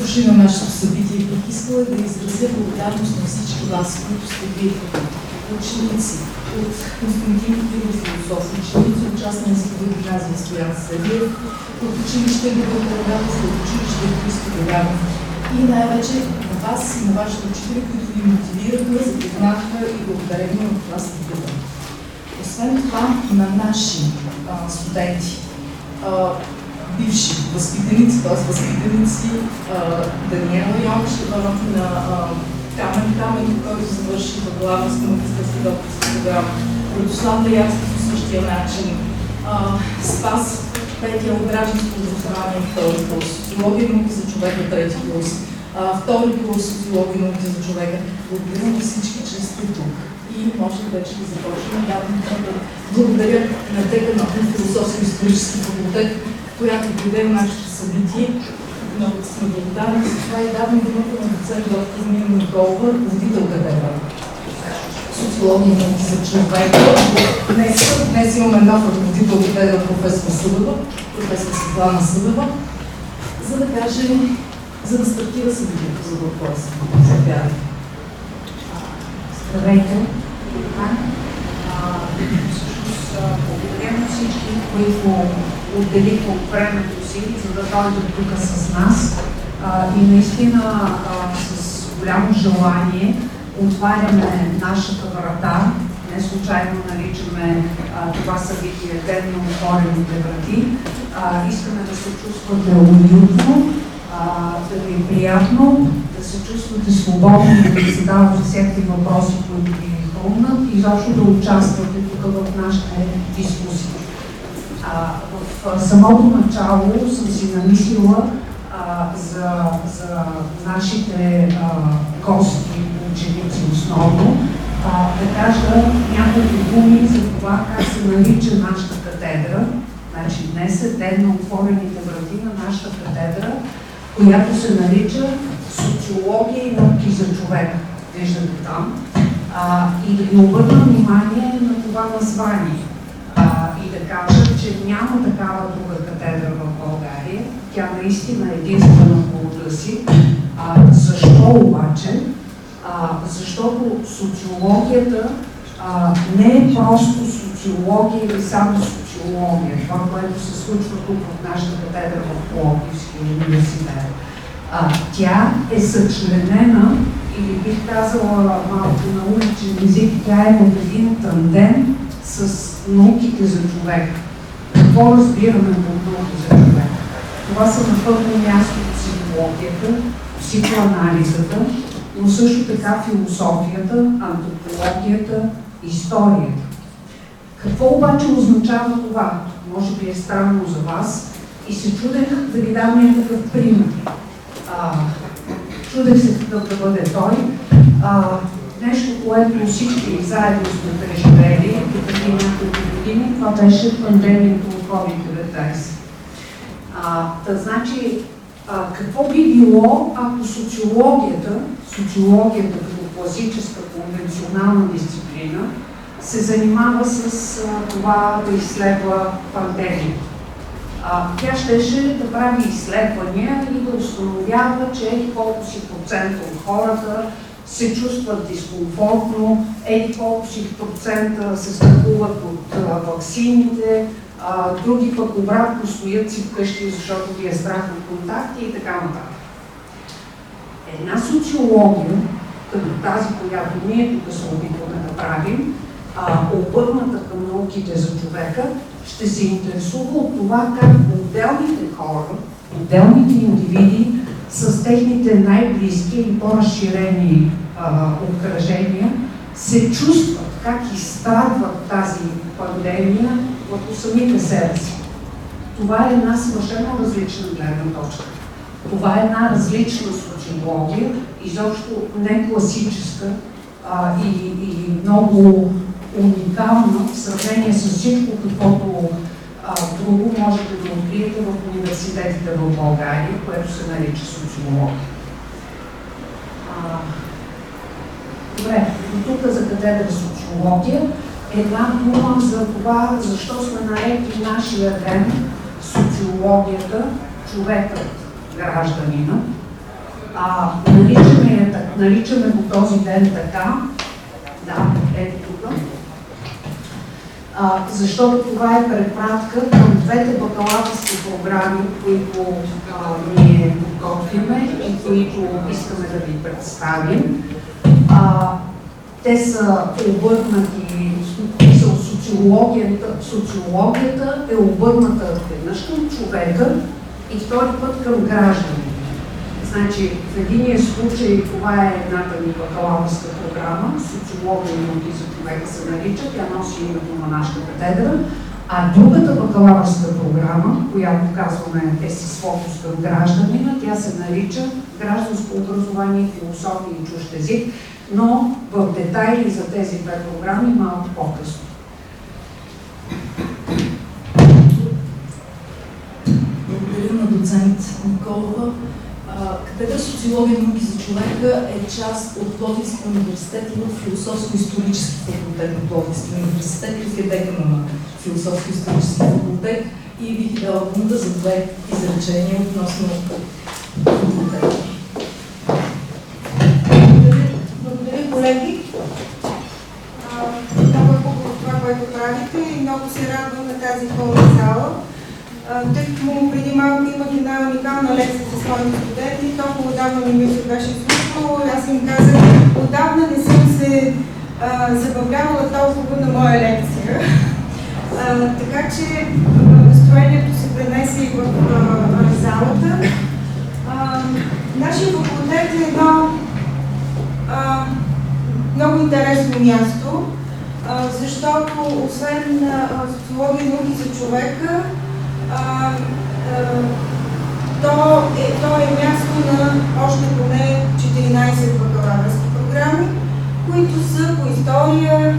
дошли на нашето събитие. Бих искала да изразя благодарност на всички вас, които сте вие ученици от Константин Киров философ, ученици от частна езикова гимназия Стоян Савиев, от училище Любов Дъргатов, от училище Христо Гагаров и най-вече на вас и на вашите учители, които ви мотивираха, запознаха и благодарение от това стигата. Освен това, на наши студенти, бивши възпитаници, т.е. възпитаници Даниела Йончева, на Камен, който завърши бакалавърска магистърска докторска програма, Радослав Деянски по същия начин, Спас Петя от гражданско образование, втори курс, социология и науки за човека, трети курс, втори курс, социология и науки за човека. Благодаря на всички, че сте тук. И може вече да започнем. Благодаря на декана на философско-исторически факултет, която проведе нашето събитие. Много сме благодарни за това и давам думата на доцент доктор Мина Николова, ръководител катедра социология и науки за човека. Днес имаме нов ръководител катедра професор Светлана Събева, за да каже, за да стартира събитието за въпроса. Здравейте! Всъщност благодаря на всички, които отделиха от времето си, за да дойдат тук с нас. И наистина с голямо желание отваряме нашата врата. Не случайно наричаме това събитие Ден на отворените врати. Искаме да се чувствате уютно, да ви е приятно, да се чувствате свободно, да ви задавате всякакви въпроси, които ви хрумнат и изобщо да участвате тук в нашите дискусии. В самото начало съм си намислила за нашите гости, ученици основно, да кажа няколко думи за това как се нарича нашата катедра. Значи днес е Ден на отворените врати на нашата катедра, която се нарича Социология и науки за човека. Виждате там. И да ви обърна внимание на това название. И да кажа, че няма такава друга катедра в България. Тя наистина е единствена по рода си. Защо обаче? Защото социологията не е просто социология или само социология. Това, което се случва тук в нашата катедра в Пловдивския университет. Тя е съчленена, или бих казала малко на уличен език, тя е от един тандем с науките за човек. Какво разбираме под науки за човек? Това са на първо място психологията, психоанализата, но също така философията, антропологията, историята. Какво обаче означава това? Може би е странно за вас и се чудех да ви дам някакъв пример. Чудех се какъв да бъде той. Нещо, което всички заедно сме преживели преди няколко години, това беше пандемията от COVID-19. Значи, какво би било, ако социологията като класическа конвенционална дисциплина се занимава с това да изследва пандемията? Тя щеше да прави изследвания и да установява, че еди колко си процента от хората се чувстват дискомфортно, еди колко си процента се страхуват от ваксините, други пък обратно стоят си вкъщи, защото ги е страх от контакти и така нататък. Една социология, като тази, която ние тук се опитваме да правим, обърната към науките за човека, ще се интересува от това как отделните хора, отделните индивиди с техните най-близки и по-разширени обкръжения се чувстват, как изстрадват тази пандемия върху самите себе си. Това е една съвършено различна гледна точка. Това е една различна социология, изобщо не класическа и много уникална в сравнение с всичко, каквото друго можете да откриете в университетите в България, което се нарича социология. Добре, до тук за катедра социология. Една дума за това, защо сме нарекли нашия ден социологията, човекът, гражданина. Наричаме го този ден така. Да, ето тук. Защото това е препратка към двете бакалавърски програми, които ние подготвяме и които искаме да ви представим. Те са обърнати, социологията е обърната веднъж към човека и втори път към гражданите. Значи, в единия случай това е едната ни бакалавърска програма, социология и науки за човека се нарича, тя носи името на нашата катедра, а другата бакалавърска програма, която казваме е с фокус към гражданина, тя се нарича гражданско образование, философия и чужд език, но в детайли за тези две програми малко по-късно. Благодаря на доцент Николова. Катедра социология и науки за човека е част от Пловдивския университет и в философско-исторически факултет на Пловдивския университет и в декана на философско-исторически факултет и бих дала думата за две изречения относно факултета. Благодаря, колеги. Много е хубаво това, което правите и много се радвам на тази пълна зала. Тъй като преди малко имах една уникална лекция с своите студенти, толкова отдавна ми се беше случвало, аз им казах, отдавна не съм се забавлявала толкова на моя лекция. Така че настроението се пренесе и в залата. Нашия факултет е едно много интересно място, защото освен социология и науки за човека, то е място на още поне 14 бакалавърски програми, които са по история,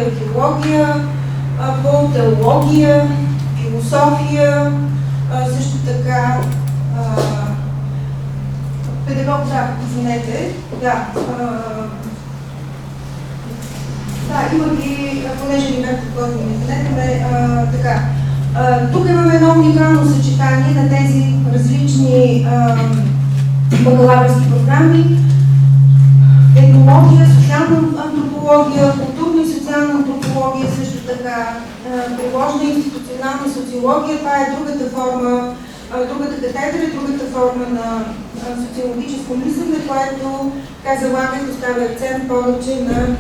археология, по теология, философия, също така има ги, понеже ни бяхте подготвени, така. Тук имаме едно уникално съчетание на тези различни бакалавърски програми. Етнология, социална антропология, културна и социална антропология, също така приложна институционална социология. Това е другата форма, другата катедра, другата форма на социологическо мислене, което залага и поставя акцент повече на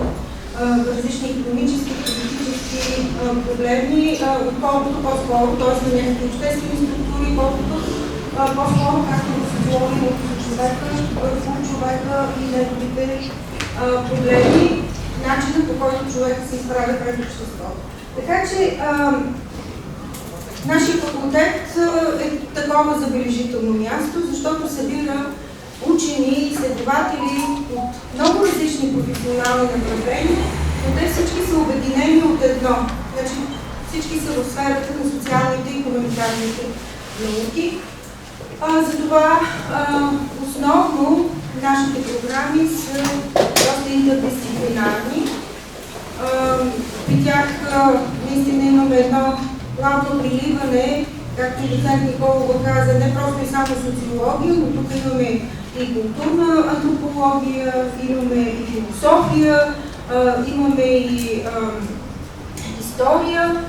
различни икономически, политически проблеми, отколкото по-скоро, т.е. на някакви обществени структури, колкото по-скоро, както в социология на човека, върху човека и неговите проблеми, начинът по който човек се изправя пред обществото. Така че нашия факултет е такова забележително място, защото събира учени и изследователи от много различни професионални направления, но те всички са обединени от едно. Значи, всички са в сферата на социалните и хуманитарните науки. Затова основно нашите програми са доста интердисциплинарни. При тях наистина имаме едно плавно приливане, както и доцент Николова каза, не просто и само социология, но тук имаме и културна антропология, имаме и философия, имаме и история,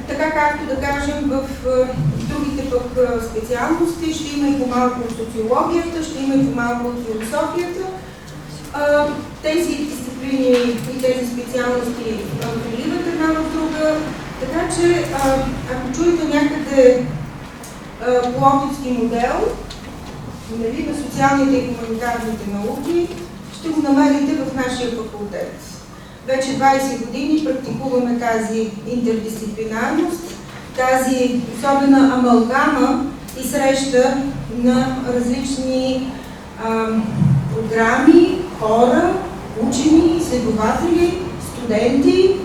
така както да кажем в другите пък специалности ще има и по-малко от социологията, ще има и по-малко от философията. Тези дисциплини и тези специалности приливат една в друга, така че ако чуете някъде пловдивски модел, нали, на социалните и хуманитарните науки, ще го намерите в нашия факултет. Вече 20 години практикуваме тази интердисциплинарност, тази особена амалгама и среща на различни програми, хора, учени, изследователи, студенти,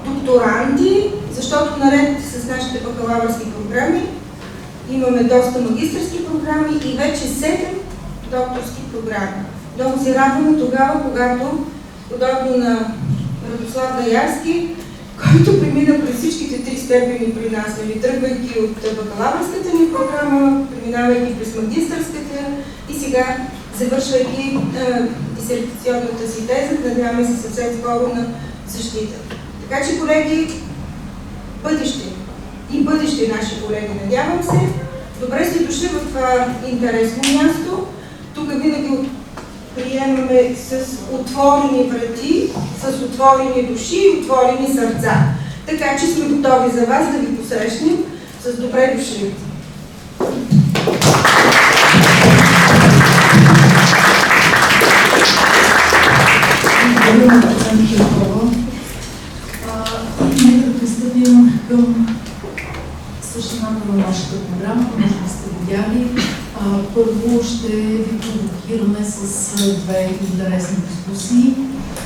докторанти, защото наред с нашите бакалавърски програми имаме доста магистърски програми и вече 7 докторски програми. Много се радваме тогава, когато, подобно на Радослав Даярски, който премина през всичките 3 степени при нас, нали, тръгвайки от бакалавърската ни програма, преминавайки през магистърската и сега завършвайки дисертационната си теза, надяваме се съвсем скоро на защита. Така че, колеги, бъдеще наши колеги, надявам се, добре сте дошли в това интересно място. Тук винаги приемаме с отворени врати, с отворени души и отворени сърца. Така че сме готови за вас да ви посрещнем с добре дошли. Благодаря на доцент Хилкова. Нека да пристъпим към същината на нашата програма, може да сте видяли. Първо ще ви провокираме с 2 интересни дискусии,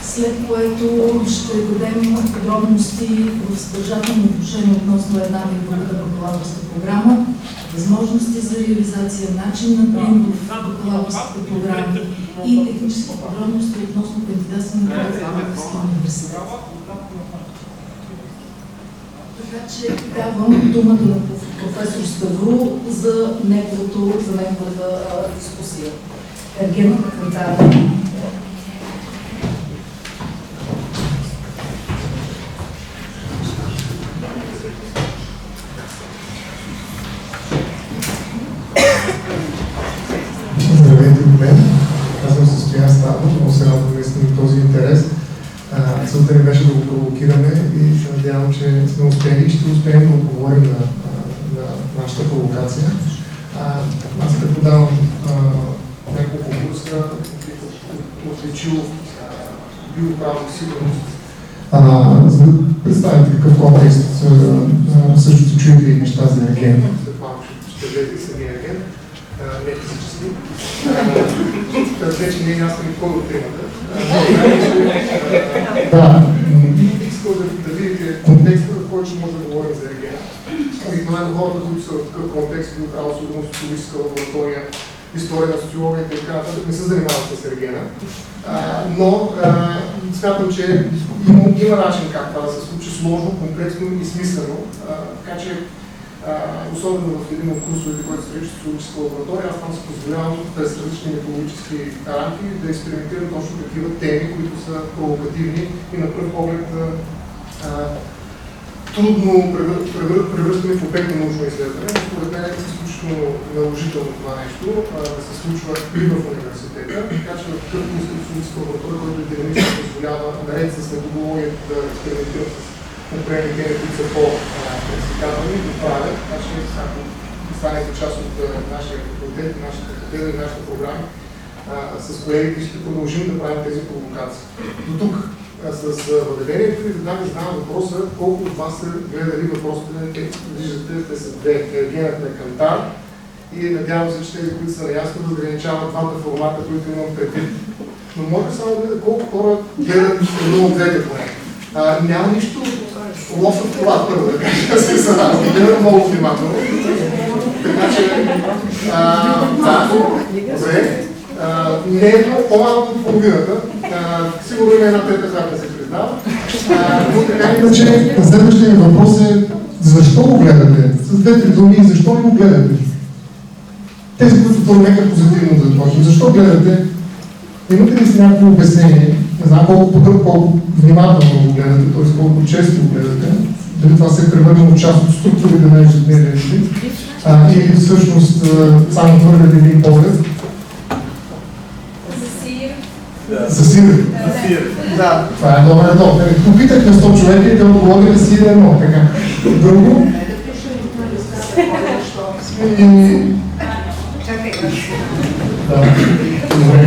след което ще дадем подробности в съдържателно отношение относно едната и другата бакалавърска програма, възможности за реализация, начин на прием в бакалавърските програми и технически подробности относно кандидатстване в Българския университет. Така че давам думата на професор Ставро за неговата дискусия. Ергената Кантара. Здравейте от мен. Аз съм Стоян Ставов, много се радвам наистина този интерес. Целта ни беше да го провокираме и се надявам, че сме успели и ще успеем да отговорим на нашата провокация. Аз преподавам няколко курса, отличил биоправна сигурност. За да представите какъв контекст също се чуете и неща за ерген. След малко ще влезе и самия ерген. Не физически. Вече не е ясно никога от темата. Да, искам да видите контекста, в който ще може да говорим за ерген. Обикновено хората, които са в такъв контекст, бил право сигурност, социологическа лаборатория, история на социологията и така нататък, не се занимават с ергена. Но смятам, че има начин как това да се случи сложно, комплексно и смислено. Така че особено в един от курсовете, който се нарича социологическа лаборатория, аз там се позволявам през различни методологически рамки да експериментирам точно такива теми, които са провокативни и на пръв поглед трудно превръщане в обект на научно изследване. Според мен е изключително наложително това нещо да се случва и в университета, така че в такъв курс социологическа лаборатория, който е динамично позволява наред с методологията да експериментирам с определени теми, които са по-предизвикателни, да правят, така че ако станете част от нашия факултет, нашата катедра и нашата програма, с колегите ще продължим да правим тези провокации. До тук с въведението ви веднага задавам въпроса, колко от вас са гледали въпросите, виждате, те са 2, ергената е кантар и надявам се, че тези, които са наясно, да ограничават двата формата, които имам предвид. Но може само да видя колко хора гледат едно от двете поне. Няма нищо лоша в това, първо да кажа, се задавам. Гледам много внимателно. Така че, да, добре. Не е много по-малко от половината. Сигурно има една трета, която се признава. Но така иначе, следващия въпрос е защо го гледате? С 2-3 думи, защо не го гледате? Тези, които първека позитивно да започнем. Защо гледате? Имате ли си някакво обяснение? Не знам колко внимателно го гледате, т.е. колко често го гледате. Дали това се е превърнало част от структурите на ежедневния си. Или всъщност само твърде един поглед. За сир. Да. Това е номер едно. Попитахме 100 човека и те отговорили сир едно. Така. Друго. Чакай. Да. Добре.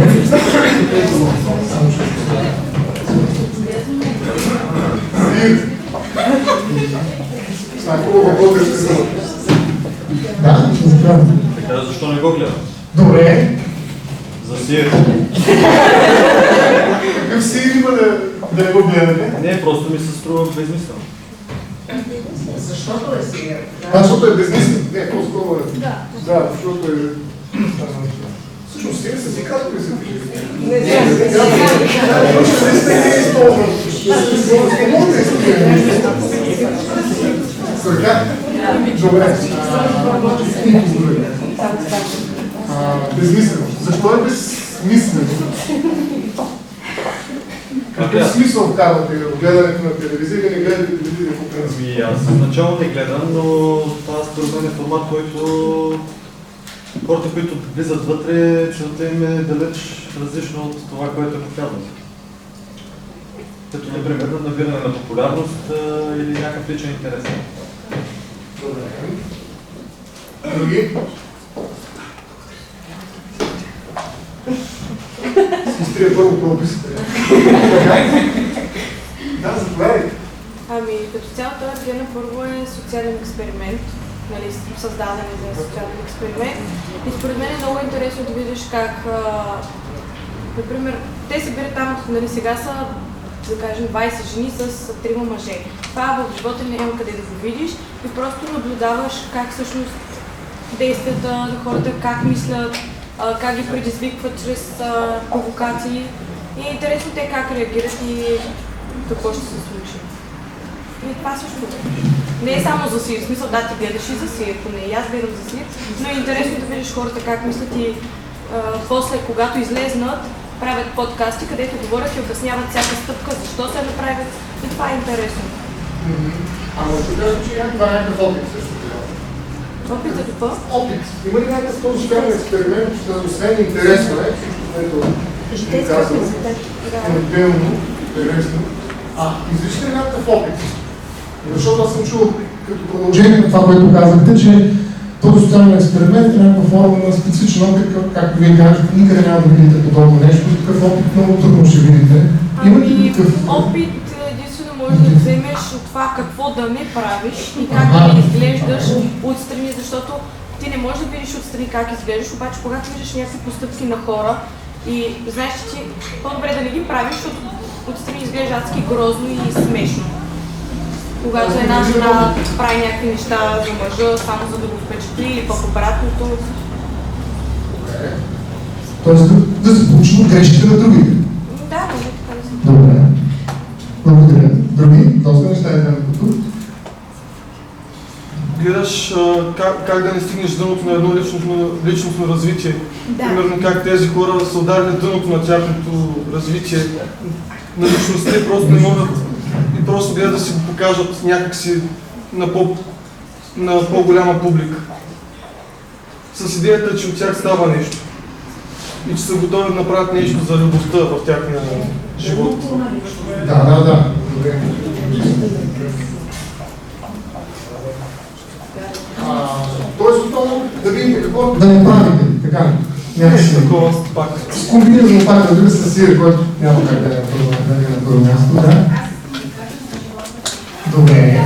Сир. Да, заповядайте. Така, защо не го гледам? Добре. За сир. Какъв сир има да не го гледате? Не, просто ми се струва безмислено. Защото е сир. Защото е безмислено. Не, по-скоро е. Да, защото е... Всъщност сир с икрата ли се пише? Не, не е използван. Може да използвам. Сърка? Добре. Безмислено. Защо е безсмислено? Какъв смисъл вкарвате в гледането на телевизия или не гледате телевизия по принцип? Аз начало не гледам, но това според мен е формат, който хората, които влизат вътре, целта им е далеч различно от това, което е показано. Като, например, набиране на популярност или някакъв личен интерес. Добре. Други? Изтрия първо правописите. Да, заповядайте. Ами, като цяло този гена първо е социален експеримент, нали, създаден за социален експеримент. И според мен е много интересно да видиш как, например, те се бират там, нали, сега са, да кажем, 20 жени с 3 мъже. Това в живота няма къде да го видиш и просто наблюдаваш как всъщност действията на хората, как мислят, как ги предизвикват чрез провокации. И е интересно те как реагират и какво ще се случи. И това също не е само за Сир, в смисъл да, ти гледаш и за Сир, поне и аз гледам за Сир, но е интересно да видиш хората как мислят и после, когато излезнат, правят подкасти, където говорят и обясняват всяка стъпка, защо се направят и това е интересно. Ама ще кажа, че това е някакъв опит също. Опит за какво? Опит. Има ли някакъв този социален експеримент, освен интересно е, всичко, което ще казвам, отделно, интересно, изличате ли някакъв опит? Защото аз съм чул като продължение на това, което казахте, че този социален експеримент е някаква форма на специфичен опит, както вие кажете, никъде няма да видите подобно нещо, такъв опит много трудно ще видите. Ами, опит единствено може да вземеш от това какво да не правиш и как да изглеждаш отстрани, защото ти не можеш да видиш отстрани как изглеждаш, обаче когато виждаш някакви постъпки на хора и знаеш, че ти по-добре да не ги правиш, защото отстрани изглежда адски грозно и смешно. Когато една жена прави някакви неща за мъжа, само за да го впечатли или пък обратното. Тоест да се получим от грешките на другите. Да, може така да се. Добре. Благодаря. Други? Доста неща е там тук. Гледаш как да не стигнеш дъното на едно личностно развитие. Да. Примерно как тези хора са ударили дъното на тяхното развитие на личността и просто не могат и просто гледат да си го покажат някакси на по-голяма публика. С идеята, че от тях става нещо и че са готови да направят нещо за любовта в тяхния живот. Да. Добре. Тоест, отново да видите какво да не правите, така. Някакси такова пак. скомбинирано пак, разбира се, Сир, който няма как да е на първо място, да. Добре.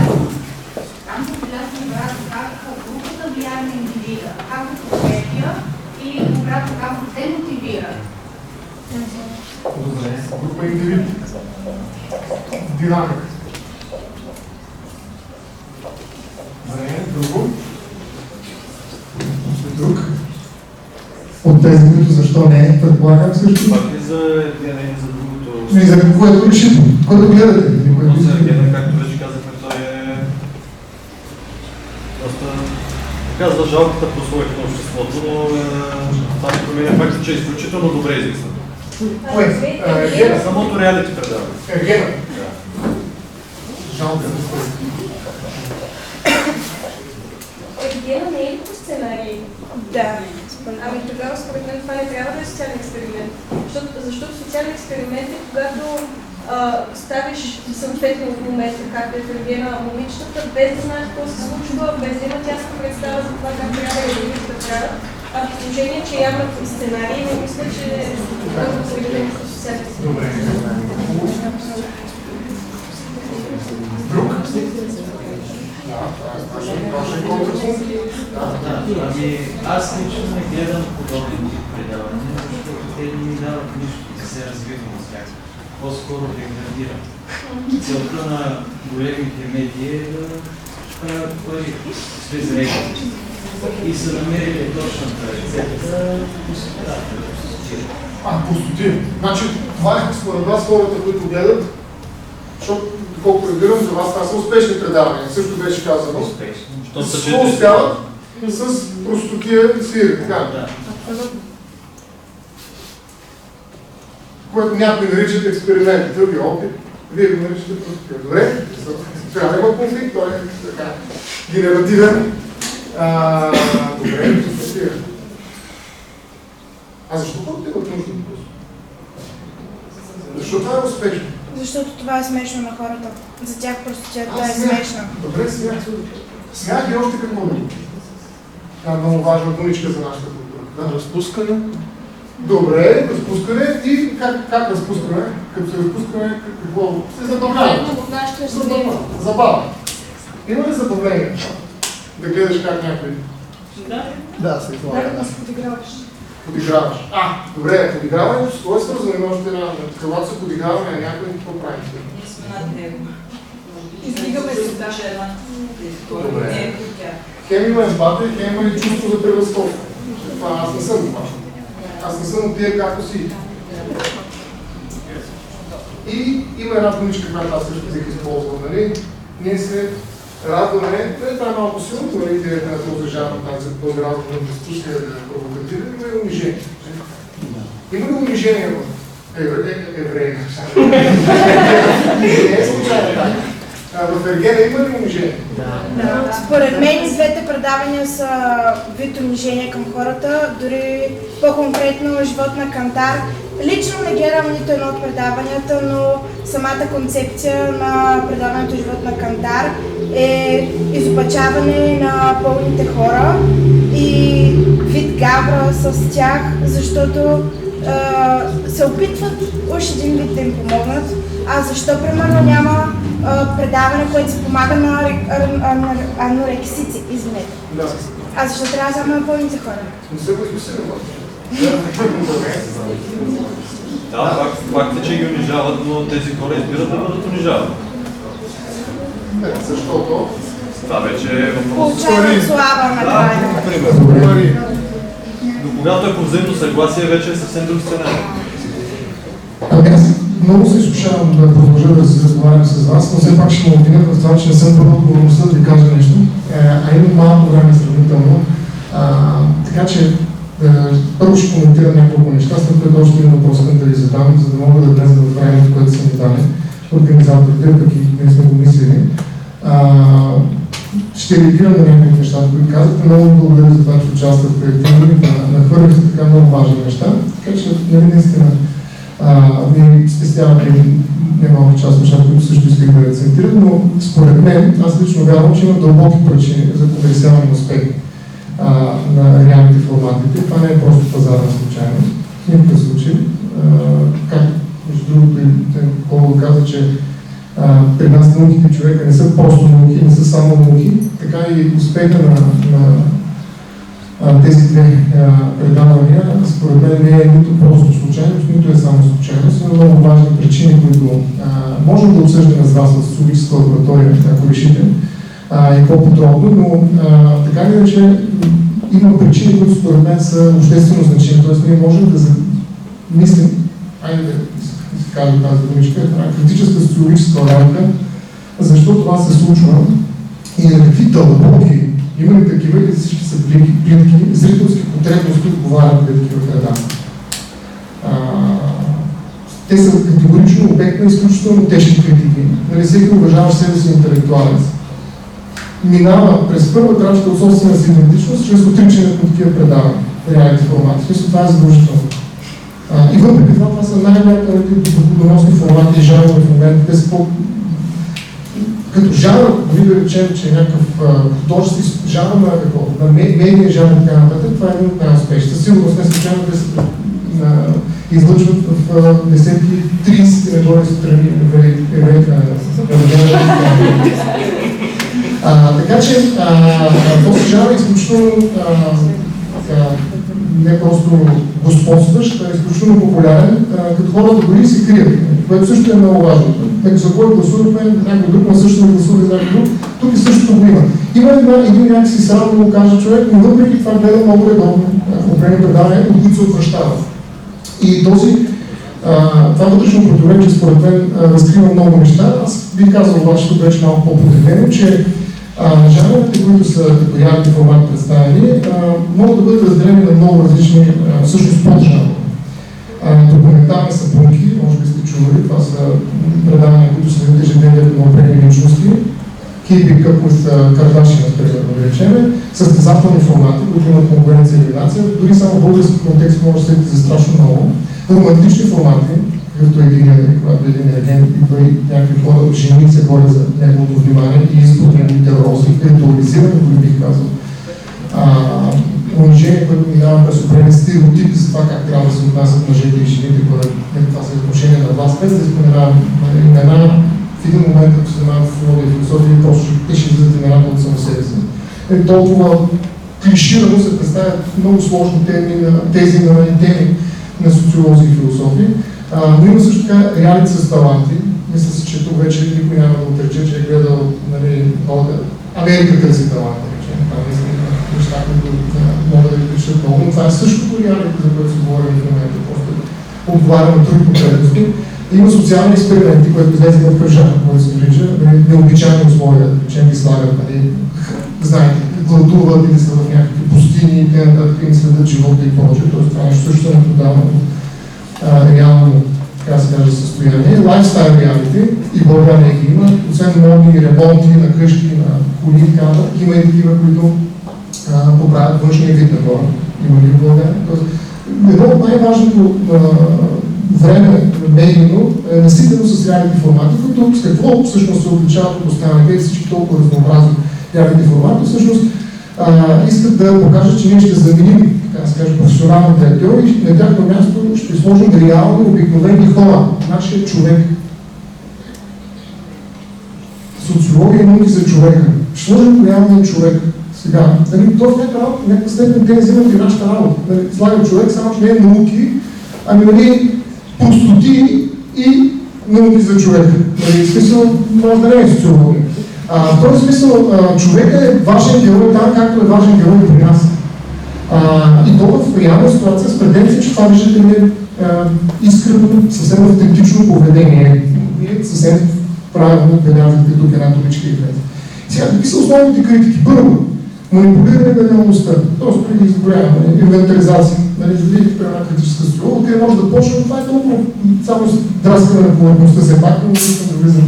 Там се вляза как групата влияе на индивида, как го подкрепя или обратно как го демотивира. Добре. Група индивид. Динамика. Добре. Друго. Друг. От тези, които защо не, предполагам също. Пак и за едно и за другото. И за което решите, което гледате. Но за Ергена, както вече казахме, той е доста казва жалката прослойка на обществото, но това не променя факта, че е изключително добре измислено. Кое? Ергена. Самото реалити предаване. Ергена. Жалката прослойка. Ергена не е ли по сценарий? Да. Ами тогава според мен това не трябва да е социален експеримент. Защото социален експеримент е когато ставиш съответно в момента, както е в Ергена, момичетата, без да знаят какво се случва, без да имат ясна представа за това как трябва да реагират да правят. А в положение, че имат сценарий, не мисля, че това да се реагира като социален експеримент. Добре. Друг? Ами аз лично не гледам подобни предавания, защото те не ми дават нищо да се развивам с тях. По-скоро деградирам. Целта на големите медии е да правят пари с безрегли. И са намерили точната рецепта Пустотия. Значи, това е според вас хората, които гледат Защото, доколко разбирам, за вас това са успешни предавания. Също беше казано. Успешно. Всичко успяват с простотия и свири. Така. Да. Което някои наричат експеримент, други опит. Вие го наричате простотия. Добре? Трябва да има конфликт, той е така генеративен. Добре, простотия. А защо хората имат нужда? Защо това е успешно? Защото това е смешно на хората. За тях простотията е смешна. Добре, смях. Смях и още какво друго. Това е много важна думичка за нашата култура. Да, разпускане. Добре, разпускане и как разпускаме? Като се разпускаме, какво? Се забавляваме. Забава. Има ли забавление? Да гледаш как някой? Да, се излага. Да се подиграваш. Подиграваш. Добре, подиграването с кое е свързано? Има още една. Когато се подиграваме на някой, какво правим? Ние сме над него. Издигаме се, да. Добре. Хем има емпатия, хем има и чувство за превъзходство. Това аз не съм това. Аз не съм от тия както си. И има една думичка, която аз също бих използвал, нали? Ние се радваме, това е малко силно, нали, идеята на продължаване тази по-здравна дискусия да провокатива, има и унижение. Има ли унижение в евреи? Не е случайно така. В Ергена има ли унижение? Да. Според мен двете предавания са вид унижение към хората, дори по-конкретно Живот на кантар. Лично не гледам нито едно от предаванията, но самата концепция на предаването Живот на кантар е изопачаване на пълните хора и вид гавра с тях, защото се опитват още един вид да им помогнат. А защо, примерно, няма предаване, което се помага на анорексици, извинете? Да. А защо трябва само на пълните хора? Не се го измислили, Да, факт е, че ги унижават, но тези хора избират да бъдат унижават. Не, защото? Това вече е въпрос. Получават слава накрая. Например. Но когато е по взаимно съгласие, вече е съвсем друг сценарий. Аз много се изкушавам да продължа да се разговарям с вас, но все пак ще му обвиня в това, че не съм първо отговорността да ви кажа нещо, а имам малко време сравнително. Така че първо ще коментирам няколко неща, след което още един въпрос да ви задам, за да мога да влеза в времето, което са ми дали организаторите, пък и не сме го мислили. Ще реагирам на някои неща, които казахте. Много благодаря за това, че участвахте активно и нахвърлихте така много важни неща. Така че, наистина, ми спестявате немалко част от нещата, които също исках да акцентирам, но според мен, аз лично вярвам, че има дълбоки причини за комерциален успех на реалните форматите. Това не е просто пазарна случайност. В никакъв случай. Как, между другото, Коло каза, че при нас науките човека не са просто науки, не са само науки, така и успеха на тези две предавания, според мен не е нито просто случайност, нито е само случайност. Има много важни причини, които можем да обсъждаме с вас в социологическа лаборатория, ако решите, и по-подробно, но така или иначе има причини, които според мен са обществено значими. Тоест ние можем да мислим, айде да кажа тази думичка, критическа социологическа рамка, защо това се случва и на какви дълбоки, има ли такива или всички са плитки, зрителски потребности отговарят пред такива предавания. Те са категорично обект на изключително тежки критики. Нали, всеки уважаващ себе си интелектуалец минава през първа крачка от собствена си идентичност, чрез отричането на такива предавания, реалните формати. Смисъл, това е задължително. И въпреки това са най-малко доходоносни формати и жанрове в момента. Те са като жанр, ви да речем, че е някакъв художествен жанр на медийния жанр и така нататък, това е един от най-успешните. Със сигурност не случайно те се излъчват в десетки, 30 нагоре страни еврейка. Така че този жанр е изключително не просто господстващ, а изключително популярен, като хората дори се крият, което също е много важно. Нека за кой гласувахме, някой друг, но също не гласува за някой друг, тук и същото го има. Има един някакси срам да го каже човек, но въпреки това гледа много редовно определени предавания, от които се отвръщава. И този Това вътрешно противоречие според мен разкрива много неща. Аз бих казал обаче, тук вече малко по-подредено, че жанровете, които са като реалити формат представени, могат да бъдат разделени на много различни, всъщност поджанрове. Документални съпруги, може би сте чували, това са предавания, които са в ежедневието на определени личности. Keeping Up with Kardashian, да речем, състезателни формати, които имат конкуренция и елиминация. Дори само в български контекст може да се за страшно много. Романтични формати, както е когато един агент идва и някакви хора, жени се борят за неговото внимание и избор на неговите рози, ритуализиране, дори бих казал. Унижение, което минава през определени стереотипи за това как трябва да се отнасят мъжете и жените, когато това са отношения на власт, без да споменавам имена. В един момент, ако се занимавам в филология и философия, просто те ще излизат имената от само себе си. Толкова клиширано се представят много сложни тези на теми на социолози и философии. Но има също така реалити с таланти. Мисля си, че тук вече никой няма да отрече, че е гледал Америка търси талант, да речем. Там е неща, които могат да ви пишат много, но това е същото реалити, за което се говорим в момента. Просто отговаря на други потребности. Има социални експерименти, които излезе в Кръжана, който се нарича, необичайни условия, че ги слагат, знаете, гладуват или са в някакви пустини и те им следят живота и прочее. Тоест това нещо също се наблюдава реално, така се каже, състояние. Лайфстайл реалити и в България ги има, освен модни ремонти на къщи, на коли и така, има и такива, които поправят външния вид на хора. Има ли в България? Едно от най-важното време медийно е наситено с реалити формати, които с какво всъщност се отличават от останалите и всички толкова разнообразни реалити формати, всъщност искат да покажат, че ние ще заменим, така да се каже, професионалните актьори и на тяхно място ще сложим реални, обикновени хора, нашия човек. Социология и науки за човека. Ще сложим реалния човек. Сега, то в някаква степен те взимат и нашата работа. Слагат човек, само че не е науки, ами простоти и науки за човека. В смисъл, може да не е социология. В този смисъл, човека е важен герой там, както е важен герой при нас. И то в реална ситуация с претенция, че това виждате ли искрено, съвсем автентично поведение. Вие съвсем правилно отбелязвате тук една точка и влезе. Сега, какви са основните критики? Първо, манипулиране на реалността, т.е. преди изборяване, инвентаризация, за да видите една критическа социолога, къде може да почне, но това е толкова само драскане на повърхността се пак, но не искам да влизам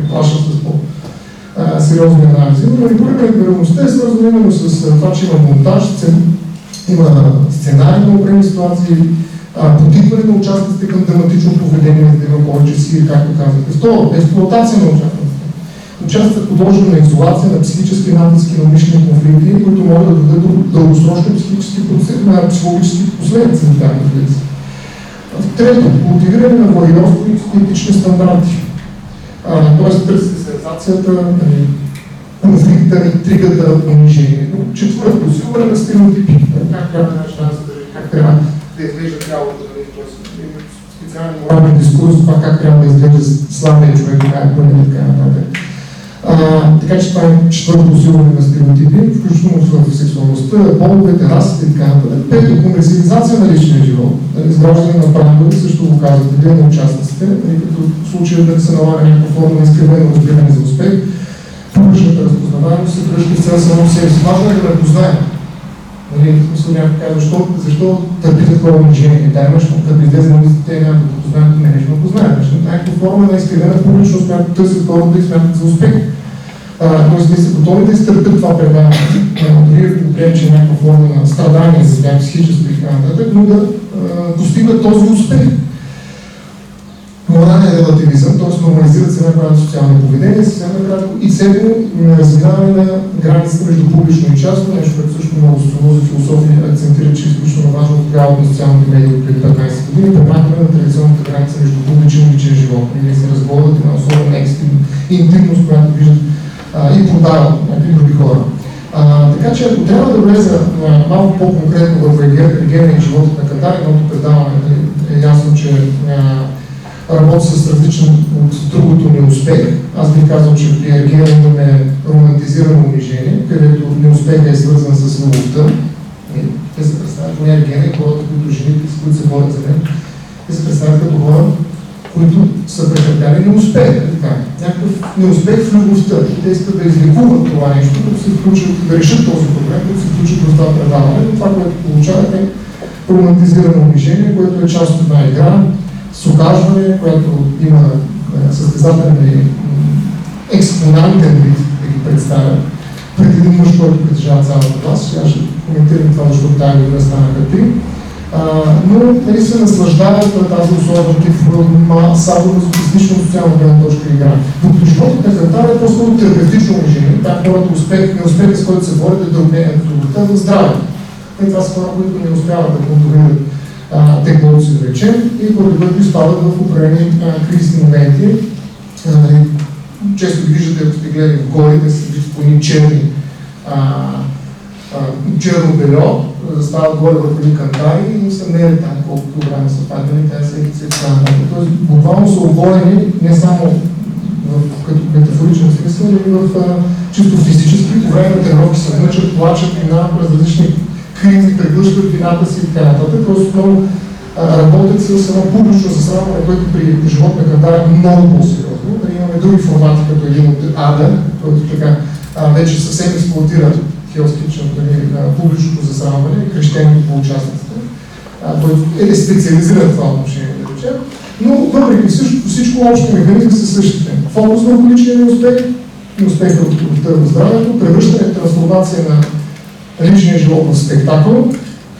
и плаша с по-сериозни анализи. Но манипулиране на реалността е свързано именно с това, че има монтаж, има сценарий на определени ситуации, подтикване на участниците към драматично поведение, за да има повече сили, както казахте. Второ, експлоатация на участниците. Участват подложени на изолация, на психически натиски, на умишлени конфликти, които могат да доведат до дългосрочни психологически последици за тяхната лица. Трето, култивиране на воайорство и етични стандарти. Тоест, търсите сенсацията, конфликта, интригата, унижението. Четвърто, усилване на стереотипи. Как трябва да изглежда тялото, специален морален дискурс, това как трябва да изглежда слабия човек, така нататък. Така че това е четвърто усилване на стереотипи, включително в сексуалността, половете, расите и така нататък. Пето, комерциализация на личния живот, изграждане на правила, също го казвате, вие на участниците, като в случая да се налага някаква форма на изкривено разбиране за успех, публичната разпознаваемост се пръща в цел само себе си. Важно е да ме познаем. В смисъл някой казва, защо търпите такова унижение? Дай нещо, като излезе на улицата, те няма да познаят, не нещо да познаят. Някаква форма на изкривена публичност, която търсят хората и смятат за успех. Тоест, те са готови да изтърпят това предаване. Дори да приемем, че е някаква форма на страдание за тях психическо и така нататък, но да постигнат този успех. Морален релативизъм, т.е. нормализират се някаква социално поведение, съвсем накратко. И седмо, развиване на границата между публично и частно, нещо, което също много социолози и философи акцентират, че е изключително важно от тогава на социалните медии от преди 15 години, премахване на традиционната граница между публичен и личен живот. Или се разводят една особена интимност, която виждат и продават някакви други хора. Така че ако трябва да влеза малко по-конкретно в егения живота на Катар, едното предаване е ясно, че работи с различен от другото неуспех. Аз бих казал, че при Ергена имаме романтизирано унижение, където неуспехът е свързан с любовта. Те се представят по Ергена и хората, които жените, с които се борят за него, Те се представят като хора, които са претърпяли неуспех, някакъв неуспех в любовта. Те искат да излекуват това нещо, като се включат, да решат този проблем, като се включат в това предаване. Но това, което получават е романтизирано движение, което е част от една игра, с ухажване, което има състезателен експонантен вид да ги представя пред един мъж, който притежава цялата власт. Сега ще коментирам това, защото тази година станаха 3. Но нали, се наслаждават тази особен тип садо-мазохистична социална гледна точка игра. Докато животът на кантара е по-скоро терапевтично движение. Там хората неуспеха, с който се борят, е да отнемат трудността за здраве. Това са хора, които не успяват да контролират теглото си, да речем, и поради което изпадат в определени кризисни моменти. Често ги виждате, ако сте гледали в горите, се виждат по едни черни черно бельо, застават горе върху един кантари и са мери там колко килограми са падали, тя се така. Тоест, буквално са оборени не само като метафоричен смисъл, но и в чисто физически, по време на тренировки се мъчат, плачат вина, различни кризи, преглъщат вината си и така нататък. Тоест, много работят с едно публично засрамване, което при живот на кантара е много по-сериозно. Имаме други формати, като един от АДА, който така вече съвсем експлоатира хелскичното публичното засрамване и крещението по участниците. Който е специализиран в това отношение, да речем. Но въпреки всичко общите механизми са същите. Фокус върху личния неуспех, неуспех в здравето, превръщане, трансформация на личния живот в спектакъл.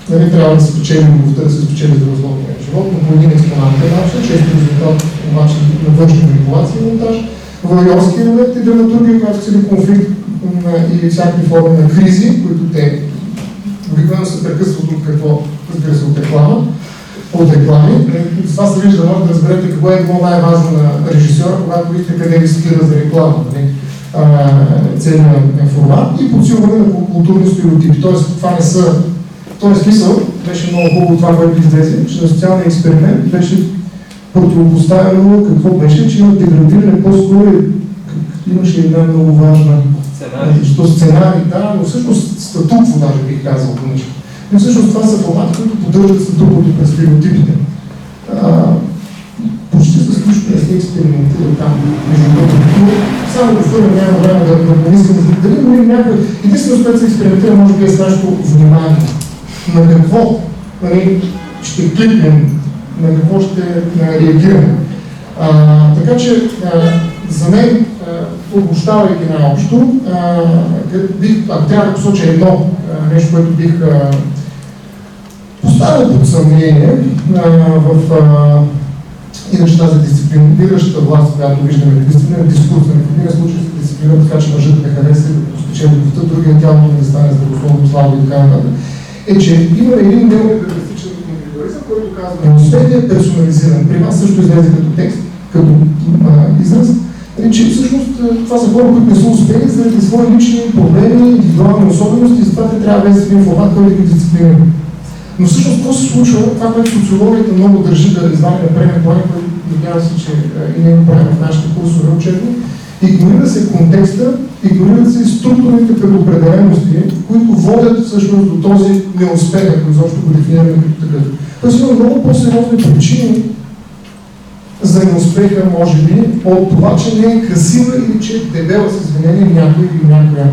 Нали, трябва да се спечели любовта, да се спечели здравословния живот, но по един експонантен начин, често резултат обаче на външни манипулации и монтаж. Войорски елемент и драматургия, която цели конфликт или всякакви форми на кризи, които те обикновено се прекъсват от какво, разбира се, от реклама, от реклами. С това се вижда, да може да разберете какво е било най-важно на режисьора, когато видите къде ви спира за реклама. Целият формат и подсилване на културни стереотипи. Тоест, това не са. В този смисъл беше много хубаво това, което излезе, че на социалния експеримент беше противопоставено какво беше, че има деградиране по-скоро имаше една много важна сценарий, да, но всъщност статукво даже бих казал по нещо. Но всъщност това са формати, които поддържат статуквото през стереотипите. Почти с нищо не се експериментира там, между другото. Само да фърля няма време да не искам дали дори някой. Единствено, с което се експериментира, може би е с нашето внимание. На какво ще кликнем, на какво ще реагираме. Така че за мен, обобщавайки най-общо, ако трябва да посоча едно нещо, което бих поставил под съмнение в иначе тази дисциплинираща власт, която виждаме, дисциплиниран дискурс, в един случай се дисциплинира така, че мъжът да хареса да спечели любовта, другия тялото да стане здравословно, слабо и така нататък. Е, че има един неолибералистичен индивидуализъм, който казва, успехът е персонализиран. При вас също излезе като текст, като израз, че всъщност това са хора, които не са успели заради свои лични проблеми, индивидуални особености и затова те трябва да влезат в един формат, който ги дисциплинира. Но всъщност какво се случва, това, което социологията много държи да извади на преден план, което надявам се, че и не го правим в нашите курсове учебни, игнорира се контекста, игнорират се и структурните предопределености, които водят всъщност до този неуспех, ако изобщо го дефинираме като такъв. Тоест има много по-сериозни причини за неуспеха, може би, от това, че не е красива или че е дебела с извинение някой или някоя.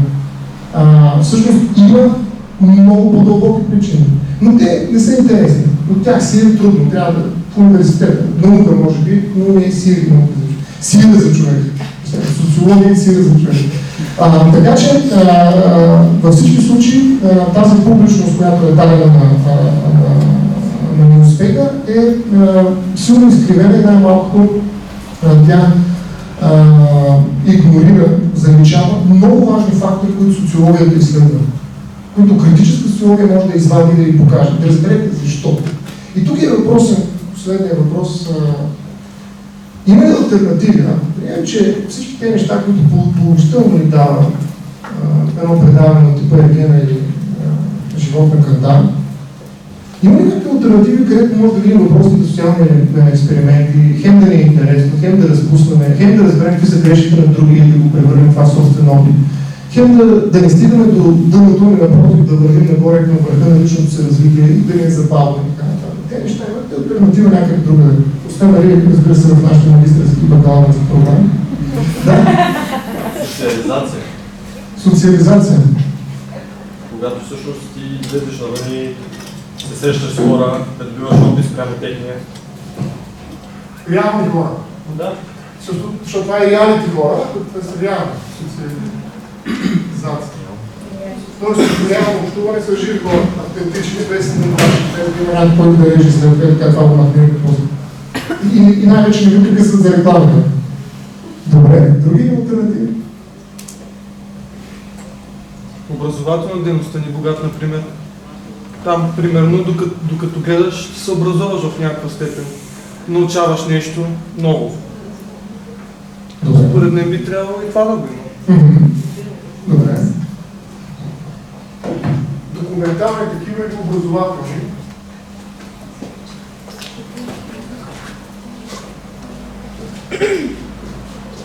Всъщност има много по-дълбоки причини. Но те не са интересни. От тях си е трудно. Трябва да в университета, наука може би, но не е сири наука. Сира за човек. Социология и сира за човек. Така че във всички случаи тази публичност, която е дадена на неуспеха, е силно изкривена и най-малкото тя игнорира, заличава много важни фактори, които социологията изследва, които критическа социология може да извади и да ви покаже. Да разберете защо. И тук е въпросът, последният въпрос. Има ли алтернативи? Приемам, че всички тези неща, които положително ни дава едно предаване от типа Ергена или живот на кантар, има ли някакви алтернативи, където може да видим въпросните социални експерименти, хем да ни е интересно, хем да разпуснем, хем да разберем какви са грешките на други или да го превърнем това собствен опит, хем да не стигаме до дъното, не напротив да вървим нагоре към върха на личното се развитие и да не запалваме и така нататък. Те неща имат альтернатива някъде другаде. Освен нали, разбира се, в нашите магистрски бакалавърски програми. Да? Социализация. Социализация. Когато всъщност ти излезеш навън и се срещаш с хора, придобиваш опит спрямо техния. Реални хора. Да. Защото това е реалити хора, които са реални социализация. Тоест, реално общуване са живи хора, автентични, без да има някой, който да режи след това, това го надмира какво. И най-вече не ви прекъсват за рекламата. Добре, други алтернативи? Образователна дейността ни богат, например. Там, примерно, докато гледаш, ще се образоваш в някаква степен. Научаваш нещо ново. Според мен би трябвало и това да го има. Добре. Документални такива или образователни?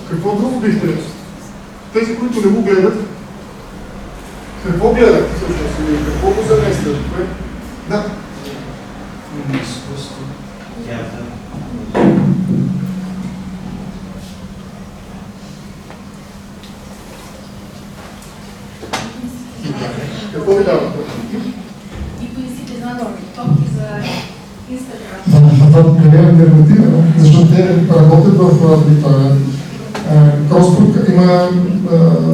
Какво друго бихте ли? Тези, които не го гледат, какво гледат всъщност или какво го заместват? Да. Изкуство, театър. Какво ви дава? И поисите за TikTok и за Instagram. Това не е альтернатива, защото те работят в Кроспорт, има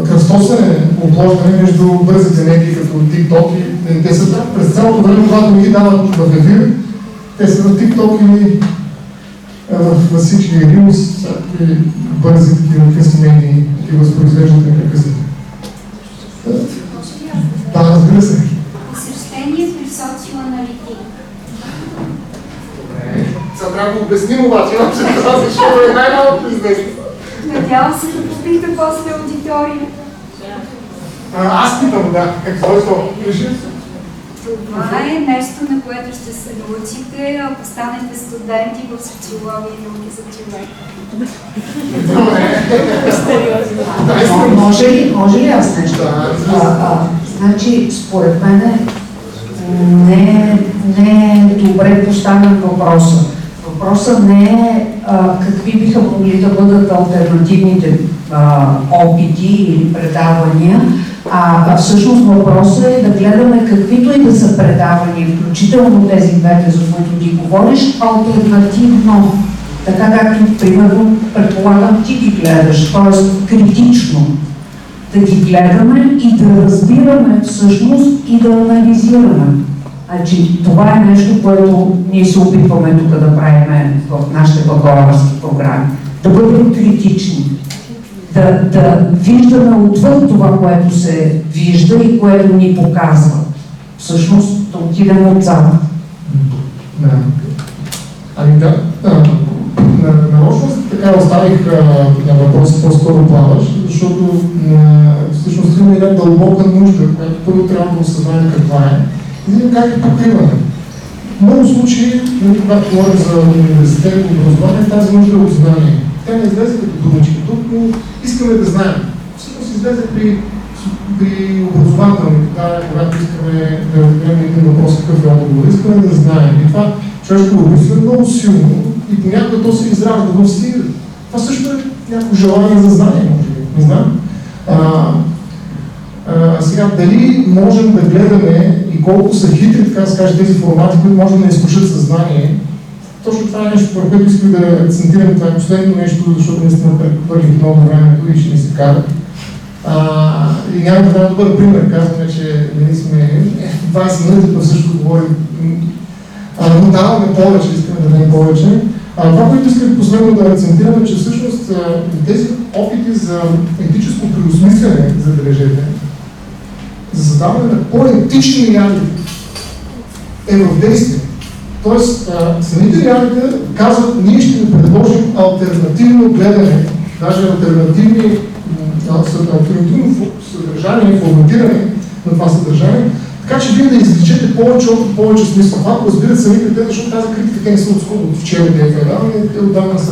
кръстосане, облождане между бързите медии като TikTok и те са там през цялото време, когато не ги дават в ефир, те са в TikTok или в всички Reels, всякакви бързи такива къси медии и възпроизвеждат непрекъснато. Да, разбира се. Посещение при социоаналитик. Сега трябва да обясним обаче, защото е най-малко известно. Надявам се да попита после аудитория. Аз питам, да. Какво е това? Това е нещо, на което ще се научите, ако станете студенти в социология и науки за човека. Може ли аз нещо? Значи, според мен не е добре поставен въпроса. Въпросът не е какви биха могли да бъдат алтернативните опити или предавания, а всъщност въпросът е да гледаме каквито и да са предавания, включително тези двете, за които ти говориш, алтернативно. Така както, примерно, предполагам, ти ги гледаш, т.е. критично. Да ги гледаме и да разбираме всъщност и да анализираме. Значи, това е нещо, което ние се опитваме тук да правим в нашите бакалавърски програми. Да бъдем критични. Да виждаме отвъд това, което се вижда и което ни показва. Всъщност, да отидем отзад. Да. Ами да. Нарочно така оставих на въпроса по-скоро плаваш, защото всъщност има една дълбока нужда, която първо трябва да осъзнаем каква е. И видим как е покриване. В много случаи, когато говорим за университет, образование, тази нужда е от знание. Тя не излезе като думичка тук, но искаме да знаем. Всъщност излезе при образователните, когато искаме да разберем един въпрос, какъв е отговор, искаме да знаем. И това човешко любопитство е много силно и понякога то се изражда в стига. Това също е някакво желание за знание, може би. Не знам. Сега, дали можем да гледаме и колко са хитри, така да се каже, тези формати, които може да не изкушат съзнание. Точно това е нещо, по което искам да акцентирам. Това е последното нещо, защото наистина прехвърлих много времето и ще ни се кара. И няма да дам добър пример. Казваме, че ние сме 20 минути, по също говорим. Но даваме повече, искаме да дадем повече. Това, което искам последно да акцентирам е, че всъщност тези опити за етическо преосмисляне, забележете, за създаване на по-етични реалити е в действие. Тоест, самите реалити казват, ние ще ви предложим алтернативно гледане, даже алтернативно съдържание, форматиране на това съдържание, така че вие да извлечете повече смисъл. Това разбират самите те, защото тази критика те не са от вчера тези предавания, те отдавна са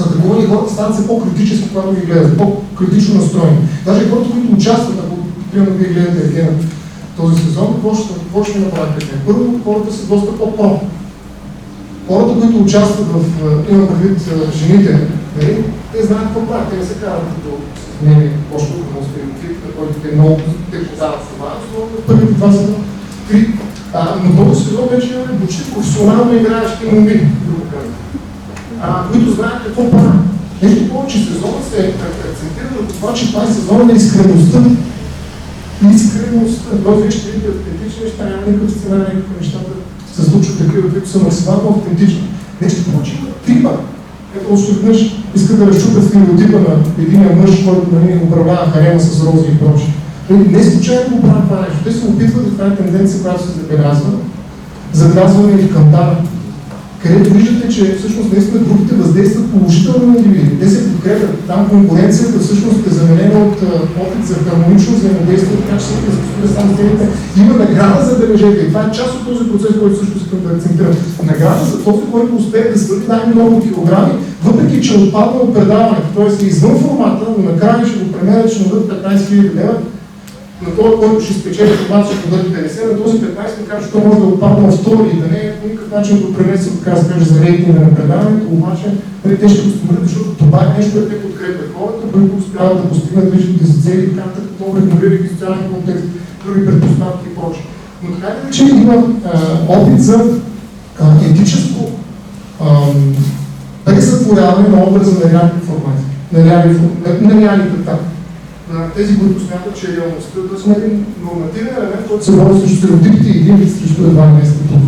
ръководни хората стават все по-критически, когато ги гледат, по-критично настроени. Даже хората, които участват, ако примерно вие гледате Ергена този сезон, какво ще направите? Първо, хората са доста по-про. Хората, които участват в, имам предвид жените, нали, те знаят какво правят, те не се карат като мнение, по-що като стереотип, който те много познават с това, но първите два са три. Но този сезон вече имаме почти професионално играещи моми, грубо казвам, които знаят какво правят. Нещо повече, сезонът се акцентира върху това, че това е сезон на искреността. Искреността. Тоест, вие ще видите автентични неща, няма никакъв сценарий, никакви нещата се случват такива, които са максимално автентични. Нещо повече, типа. Ето още веднъж иска да разчупят стереотипа на единия мъж, който управлява харема с рози и прочее. Не случайно го правят това нещо. Те се опитват да тази тенденция, която се забелязва и в Кантара, където виждате, че всъщност наистина другите въздействат положително на индивиди. Те се подкрепят. Там конкуренцията всъщност е заменена от опит за хармонично взаимодействие, така че всеки да сам стените. Има награда за бележете. И това е част от този процес, който също искам да акцентирам. Награда за този, който успее да свали най-много килограми, въпреки че е отпадна от предаването. Тоест е извън формата, но накрая ще го премерят, ще дадат 15 000 лева. На този, който ще спечели това, ще подаде 50, на този 15 ми каже, че той може да отпадне на втори и да не е по никакъв начин да пренесе, така да каже, за рейтинга на предаването, обаче те ще го стимулират, защото това е нещо, което те подкрепят хората, които успяват да постигнат личните си цели, така много регулирайки социален контекст, други предпоставки и прочее. Но така да че има опит за етическо пресътворяване на образа на реални формати, на реални предпоставки. Тези, които смятат, че е реалността, да сме един нормативен елемент, който се бори срещу стереотипите и един вид срещу едва место тук.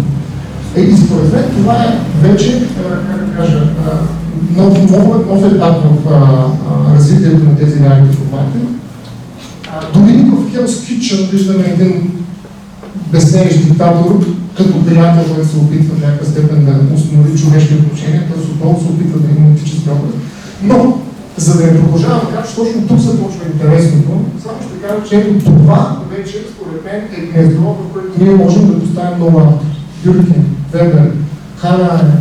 И според мен това е вече, как да кажа, нов етап в развитието на тези реални формати. Дори в Hell's Kitchen виждаме един безсмеещ диктатор, като приятел, който се опитва в някаква степен да установи човешки отношения, т.е. отново се опитва да има етически образ. Но за да не продължавам така, че точно тук започва интересното, само ще кажа, че това вече, според мен, е гнездо, в което ние можем да поставим много автори. Бюркин, Вебер, Хана Аренд.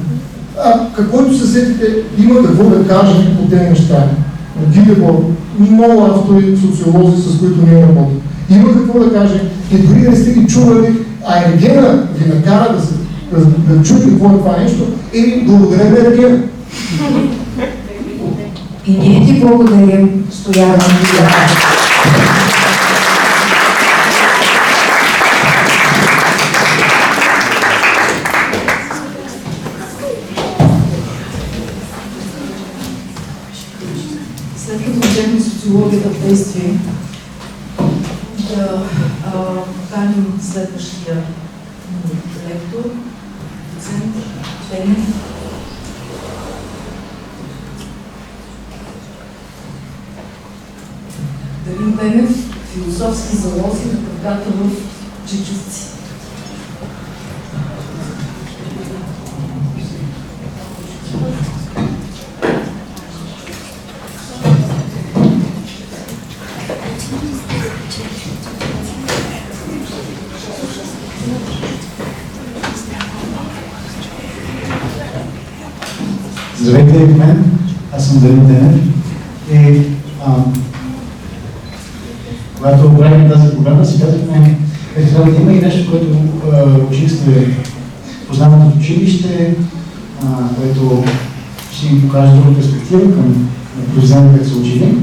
Каквото се сетите, има какво да кажем по тези неща. Гидебор, много автори, социолози, с които ние работим. Има какво да кажем и дори да не сте ги чували, а Ергена ви накара да чуете какво е това нещо и благодарим Ергена. И ние ти благодарим, Стоян. След като вземем социологията в действие, да поканим следващия лектор, доцент, Пенев. Дарин Пенев, философски залози на краката в Чичовци. Здравейте и мен, аз съм Дарин Пенев и когато правим тази програма, си казахме, трябва да има и нещо, което учениците познават от училище, което ще им покаже друга перспектива към произведението, което са учили.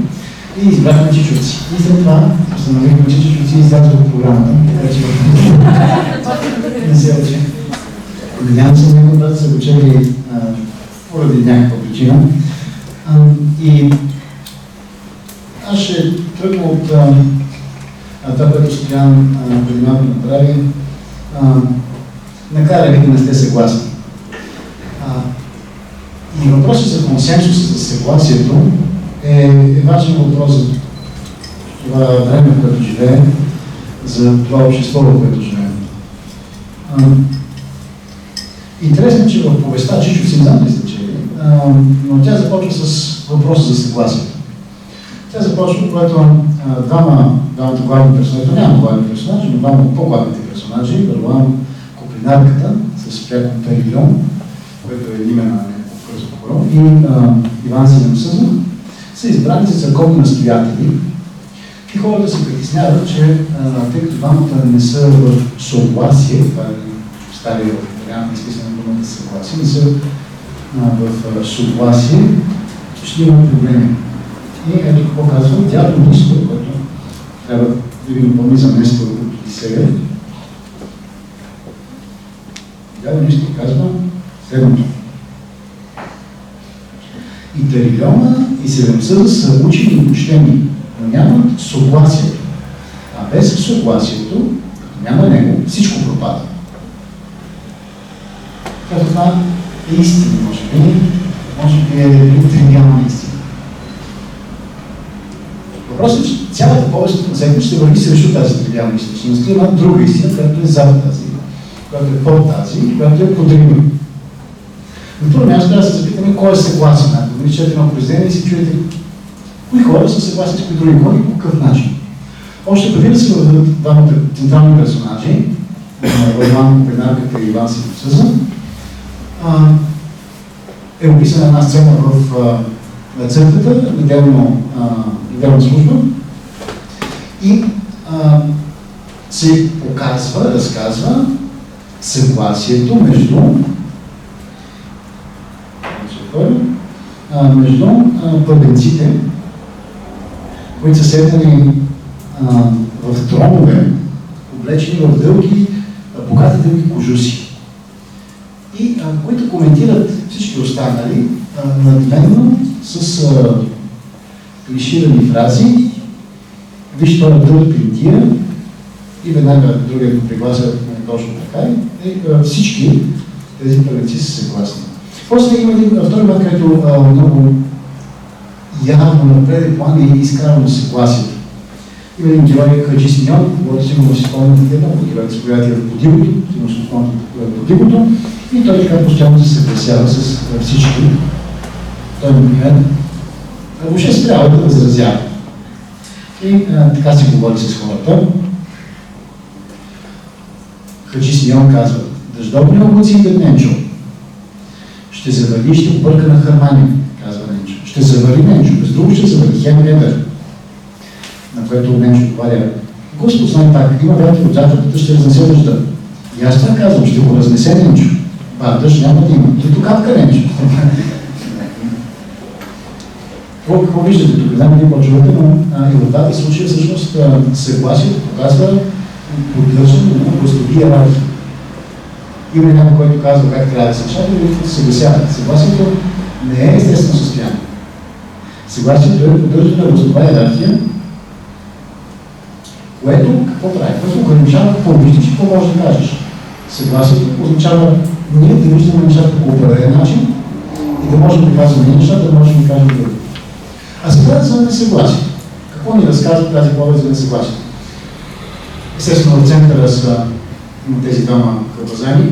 И избрахме Чичовци. И след това установихме, че Чичовци излязоха от програмата. Така че не се учи. Надявам се, много да са учили поради някаква причина. И аз ще тръгна от това, което Стоян преди малко направи. Накара ви да не сте съгласни. И въпросът за консенсуса, за съгласието е важен въпрос за това време, в което живеем, за това общество, в което живеем. Интересно, че в повестта Чичовци, не знам дали сте чели, но тя започва с въпроса за съгласието. Тя започва, когато двамата главни персонажи, няма главни персонажи, но двама от по-главните персонажи, Варлам Купринарката с пряко Перигон, което е име на български прокурор, и Иван Зеленосъзов са избрани за църковни настоятели. И хората се притесняват, че тъй като двамата не са в съгласие, това е стария вариант на изписане на думата съгласие, не са в съгласие, ще има проблеми. И ето какво казва Дядо Нисто, който трябва да ви напомни за место от Одисея. Дядо Нисто казва следното. И Тарилиона и Седемсъда са учени и почтени, но нямат съгласието. А без съгласието, няма него, всичко пропада. Като това е истина, може би е тривиална истина. Въпросът е, че цялата повест на Зеков ще върви срещу тази тривиална истина. Ще наскрива една друга истина, която е зад тази, която е под тази, която е подрима. На първо място трябва да се запитаме кой е съгласен. Ако ви четете едно произведение и си чуете кои хора са съгласни с кои други хора и по какъв начин. Още преди да се въведат двамата централни персонажи, Иван Пенарката и Иван Зеленосъзов, е описана една сцена в църквата, неделна служба, и се показва, разказва съгласието между първенците, които са седнали в тронове, облечени в дълги, богати дълги кожуси. И които коментират всички останали надменно с клиширани фрази. Виж, това дълъг принтира и веднага другия го приглася точно така и всички тези първенци са съгласни. После има един втори момент, който много явно на преден план и изкарано съгласието. Има един герой Хаджи Симеон, който сигурно си спомняте много герой, с която е в Подигото, сигурно си спомняте Подигото, и той така постоянно се съгласява с всички. Той, например, въобще се трябва да възразява. И така се говори с хората. Хаджи Симеон казва: дъждовни облаци и Ненчо. Ще завали, ще обърка на Хармания, казва Ненчо. Ще завали Ненчо, без друго ще завали Хем Редър. На което Ненчо отговаря: Господ, знай пак, има вятър от западата, ще разнесе дъжда. И аз това казвам, ще го разнесе Ненчо. Дъжд няма да има. Нито капка Ненчо. Какво виждате тук? Знам ли по-човека, но и в двата случая всъщност съгласието показва поддържане на благословия работа. Има някой, който казва как трябва да се решава, и се съгласяват. Съгласието не е естествено състояние. Съгласието е поддържане на благословия иерархия, което какво прави? Което ограничава какво виждаш и какво можеш да кажеш. Съгласието означава ние да виждаме нещата по определен начин и да можем да казваме нещата, да можем да кажем друго. А сега за несъгласие. Какво ни разказва тази повед за несъгласие? Естествено, в центъра са тези двама хабазани,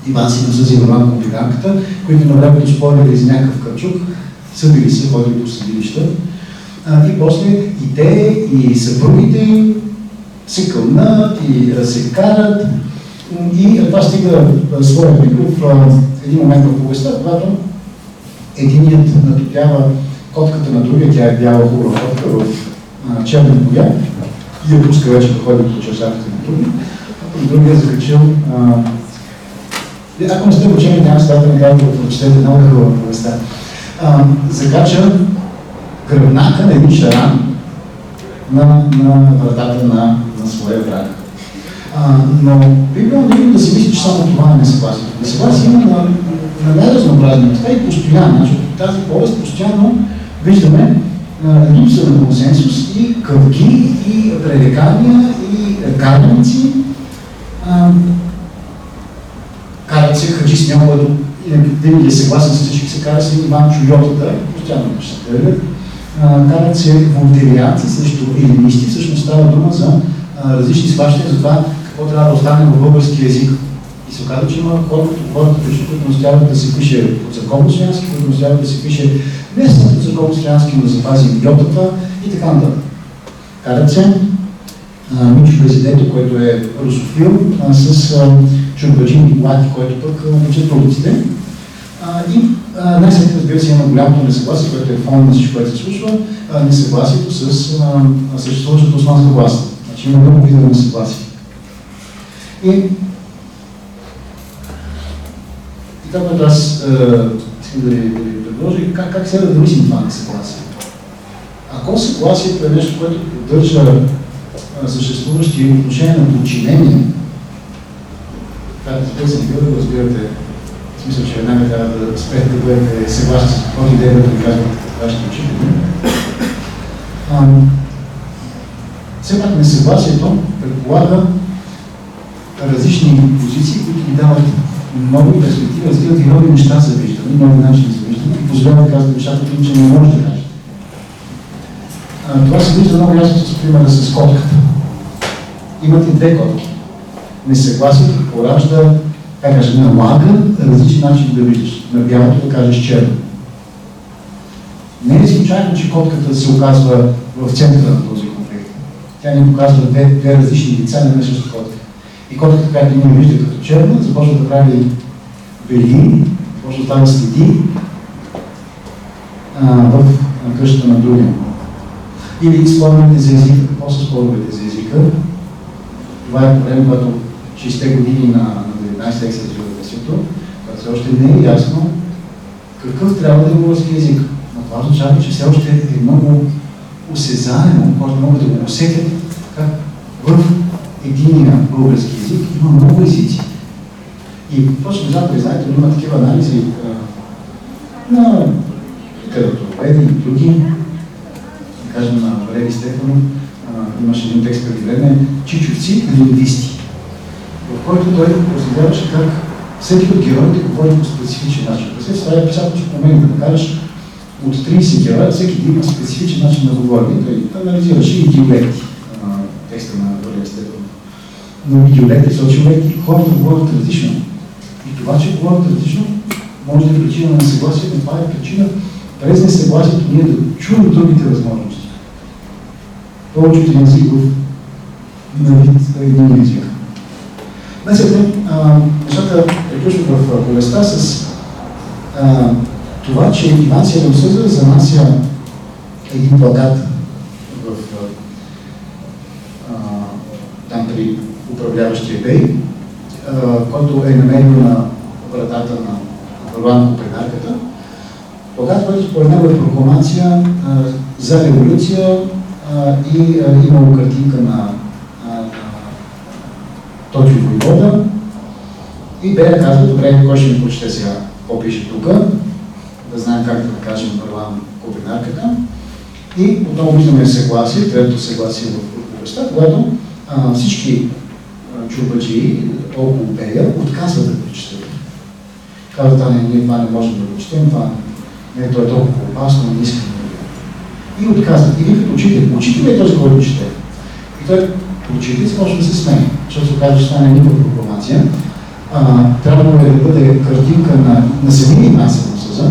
Иван Зеленосъзов и Роман Компиданката, които на времето спорили за някакъв кърчук, съдили се, ходили до съдилища. И после и те, и съпругите им се кълнат и се карат. И това стига своя пик в един момент в повестта, когато единият натопява котката на другия, тя е бяла хубава котка в черна боя и я пуска вече да ходи по чашарките на другия. Другия закачил. Ако не сте учени, няма става да не казвам да прочетете много хубава повестта. Закача гръбнака на един шаран на вратата на своя враг. Но би било да си мисли, че само това е несъгласие. Несъгласие има на най-разнообразни места и постоянно. Значи, тази повест постоянно виждаме липса на консенсус и къвки, и пререкания, и караници. Карат се Хаджи Симеон, който винаги е съгласен с всички, се кара се Иван Чуйотата, постоянно ще се тръгват. Карат се волтерианци срещу елинисти, всъщност става дума за различни схващания за това какво трябва да остане в български език. И се оказва, че има хората, които настояват да се пише от църковно-славянски, които настояват да се пише местното от църковно-славянски, но да запази идиотата и така нататък. Карат се Мичо Президето, който е русофил, с Чурбаджин Николати, който пък учат турците. Най-сетне, разбира се, има голямото несъгласие, което е фон на всичко, което се случва, несъгласието с съществуващата османска власт. Значи има много видове несъгласие. И това, което аз искам да ви предложа, как сега да мислим това несъгласие. Ако съгласието е нещо, което поддържа съществуващи отношения на подчинение, разбира се, не бива да го разбирате, в смисъл, че веднага трябва да спрете да бъдете съгласни с каквото идея да ви казвате вашите учители. Все пак несъгласието предполага различни позиции, които ви дават нови перспективи, разкриват и нови неща за виждане, нови начини за виждане и позволяват да казвате нещата, които че не може да кажете. Това се вижда много ясно с примера с котката. Имате две котки. Несъгласието поражда, как кажа, налага различни начини да виждаш. На бялото да кажеш черно. Не е случайно, че котката се оказва в центъра на този конфликт. Тя ни показва две различни лица на същата котка. И котката, която ние вижда като черна, започва да прави бели, започва да става следи в къщата на другия. Или споровете за езика. Какво са споровете за езика? Това е проблем, който 60-те години на 19 век след Равновесието, когато все още не е ясно какъв трябва да е български език. Но това означава, че все още е много осезаемо, хората могат да го усетят как в единия български език има много езици. И точно за да знаете, има такива анализи на литературоведи и други, да кажем на Валерий Стефанов, имаше един текст преди време, чичовци лингвисти, в който той разгледаваше как всеки от героите говори по специфичен начин. Представете, това е писател, че в момента да кажеш от 30 героя, всеки да има специфичен начин на говорене. Той анализираше и диалекти, текста на Валерий Стефанов. Но и диалекти са диалекти, хората говорят различно. И това, че говорят различно, може да е причина на несъгласие, но това е причина през несъгласието ние да чуем другите възможности. Повечето езиков на вид един език. Днес нещата приключват в повестта с това, че Иван Седем Суза занася един плакат там при управляващия бей, който е намерил на вратата на Варван Копенарката. Плакат, който според него е прокламация за революция и имало картинка на Точи Войвода и Берия казва, добре, кой ще ми прочете сега какво пише тук, да знаем как да кажем Варван Копенарката. И отново виждаме съгласие, третото съгласие в повестта, когато всички чурбаджии около Берия отказват да прочетат. Казват, ние това не можем да го четем, това не е толкова опасно, не искаме да го. И отказват. И викат учител. Учител е този, който чете. И той прочита и започва да се смее, защото се оказва, че това не е никаква прокламация. Трябва да бъде картинка на самия Иван Седем Суза,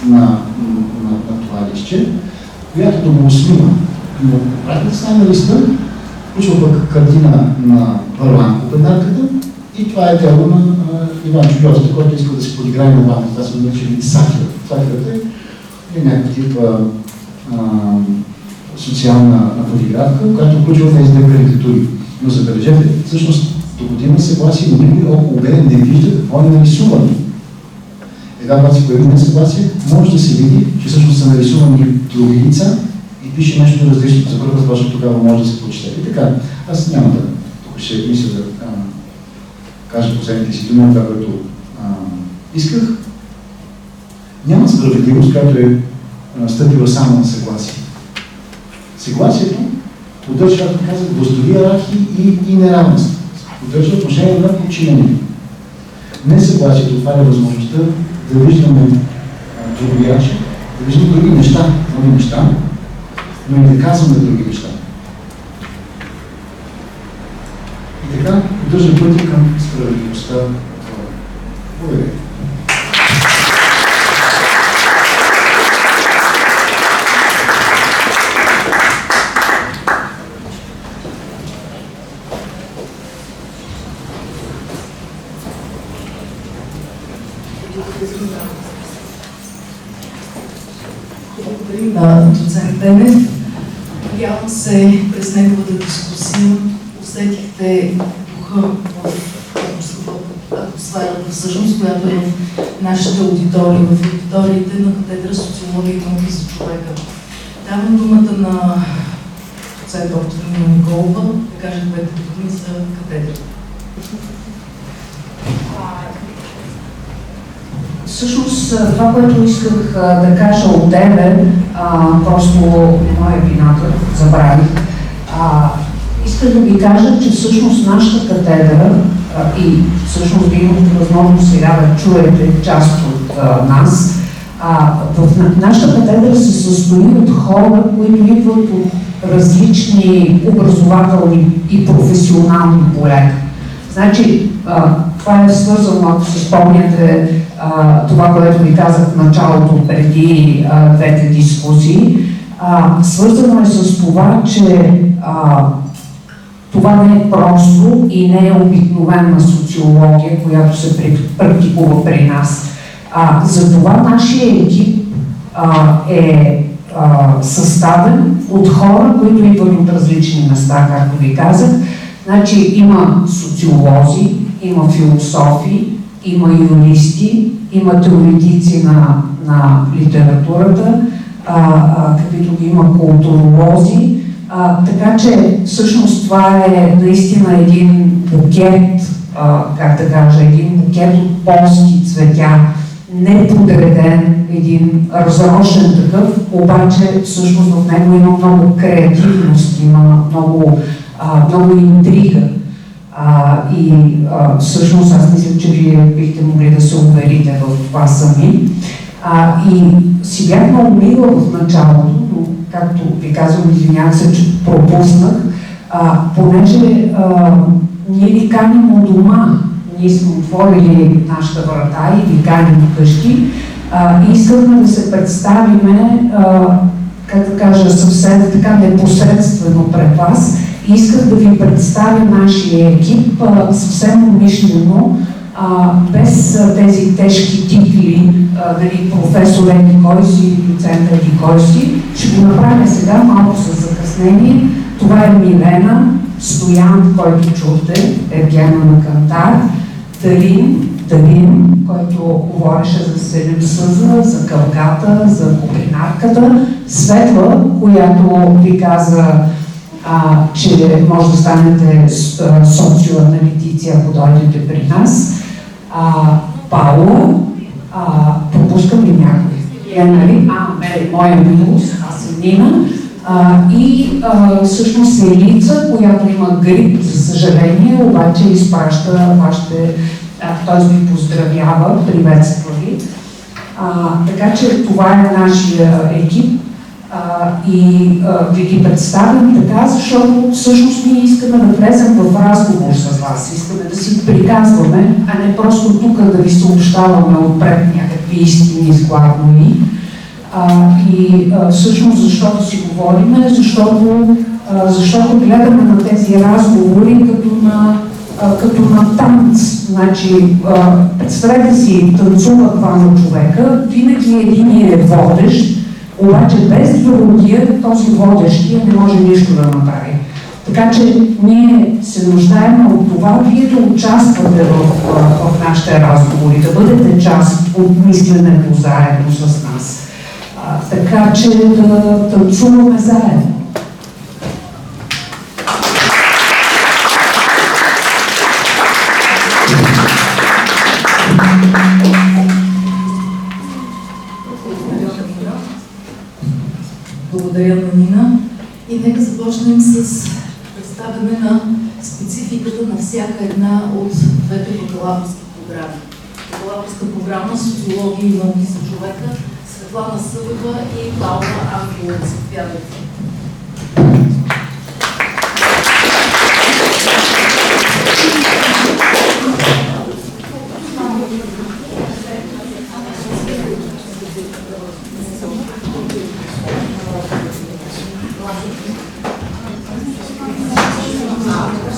на това листче, която да го усмива. Но пратната стане на листа, включва пък картина на Варван Копенарката и това е дело на Иван Чуйовски, който иска да се подиграе на Варван. Това се нарича сатира. Сатирата е някакъв тип социална фотографка, която включва тези две карикатури. Но забележете, всъщност, докато има съгласие, никой около Берия не вижда какво е нарисувано. Една когато се появи несъгласие, може да се види, че всъщност са нарисувани други лица и пише нещо различно. За първа точно тогава може да се прочете. И така, аз няма да тук ще мисля да кажа последните си думи, това, което исках. Няма справедливост, която е стъпила само на съгласие. Съгласието поддържа, както казах, властови иерархии и неравенство. Поддържа отношение на подчинение. Несъгласието отваря възможността да виждаме други начини, да виждаме други неща, нови неща, но и да казваме други неща. И така поддържа пътя към справедливостта. Благодаря. Благодарим на доцент Денев. Надявам се през неговата дискусия усетихте духа в атмосферата, всъщност, която е в нашите аудитории, в аудиториите на катедра социология и науки за човека. Давам думата на доцент доктор Нина Николова да каже двете думи за катедрата. Всъщност това, което исках да кажа от тебе, просто моя вината, забравих. Исках да ви кажа, че всъщност нашата катедра и всъщност ви имате възможност сега да чуете част от нас. В нашата катедра се състои от хора, които идват от различни образователни и професионални полета. Значи, това е свързано, ако си спомняте, това, което ви казах в началото преди двете дискусии, свързано е с това, че това не е просто и не е обикновена социология, която се практикува при нас. Затова нашия екип е съставен от хора, които идват от различни места, както ви казах. Значи има социолози, има философи, има юристи, има теоретици на литературата, каквито има културолози. Така че всъщност това е наистина един букет, как да кажа, един букет от полски цветя, неподреден, един разрошен такъв, обаче всъщност в него има много креативност, има много интрига. И всъщност аз мисля, че вие бихте могли да се уверите в това сами. И си бях много мила в началото, но както ви казвам, извинявам се, че пропуснах, понеже ние ви каним от дома, ние сме отворили нашата врата и ви каним вкъщи и искахме да се представиме, как да кажа, съвсем така непосредствено пред вас. Исках да ви представя нашия екип съвсем умишлено, без тези тежки титли, дали професор Еди кой си, доцент Еди кой си. Ще го направя сега, малко с закъснение. Това е Милена, Стоян, който чухте, Ергена на Кантар, Дарин, който говореше за Седемсъза, за кългата, за копринарката, Светла, която ви каза, че може да станете социоаналитици, ако дойдете при нас. Паула, пропускам ли някой? Нали? Моя минус, аз съм Нина. И всъщност е Елица, която има грип, за съжаление, обаче изпраща вашите, т.е. ви поздравява, приветства ви. Така че това е нашия екип. И ви ги представям така, защото всъщност ние искаме да влезем в разговор с вас, искаме да си приказваме, а не просто тук да ви съобщаваме отпред някакви истини с главно и. И всъщност защото си говориме, защото гледаме на тези разговори като на танц. Значи, представете си, танцува двама човека, винаги един е водещ, обаче без другия, този водещия не може нищо да направи. Така че ние се нуждаем от това, вие да участвате в нашите разговори, да бъдете част от мисленето заедно с нас. Така че да танцуваме заедно. Благодаря на Нина. И нека започнем с представяне на спецификата на всяка една от двете бакалавърски програми. Бакалавърска програма Социология и науки за човека, Светлана Събева и Паула Ангелова. Заповядайте.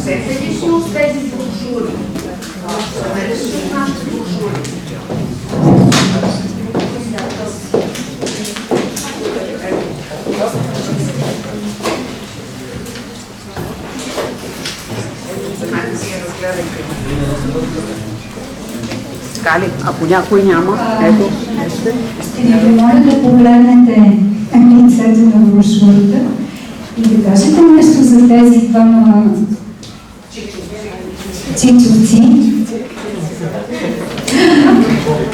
Сете ли си от тези брошури? Сете ли си от нашите брошури? Така ли? Ако някой няма, ето, вижте. Ще ви помоля да погледнете лицето на брошурата и да кажете нещо за тези двама чичовци.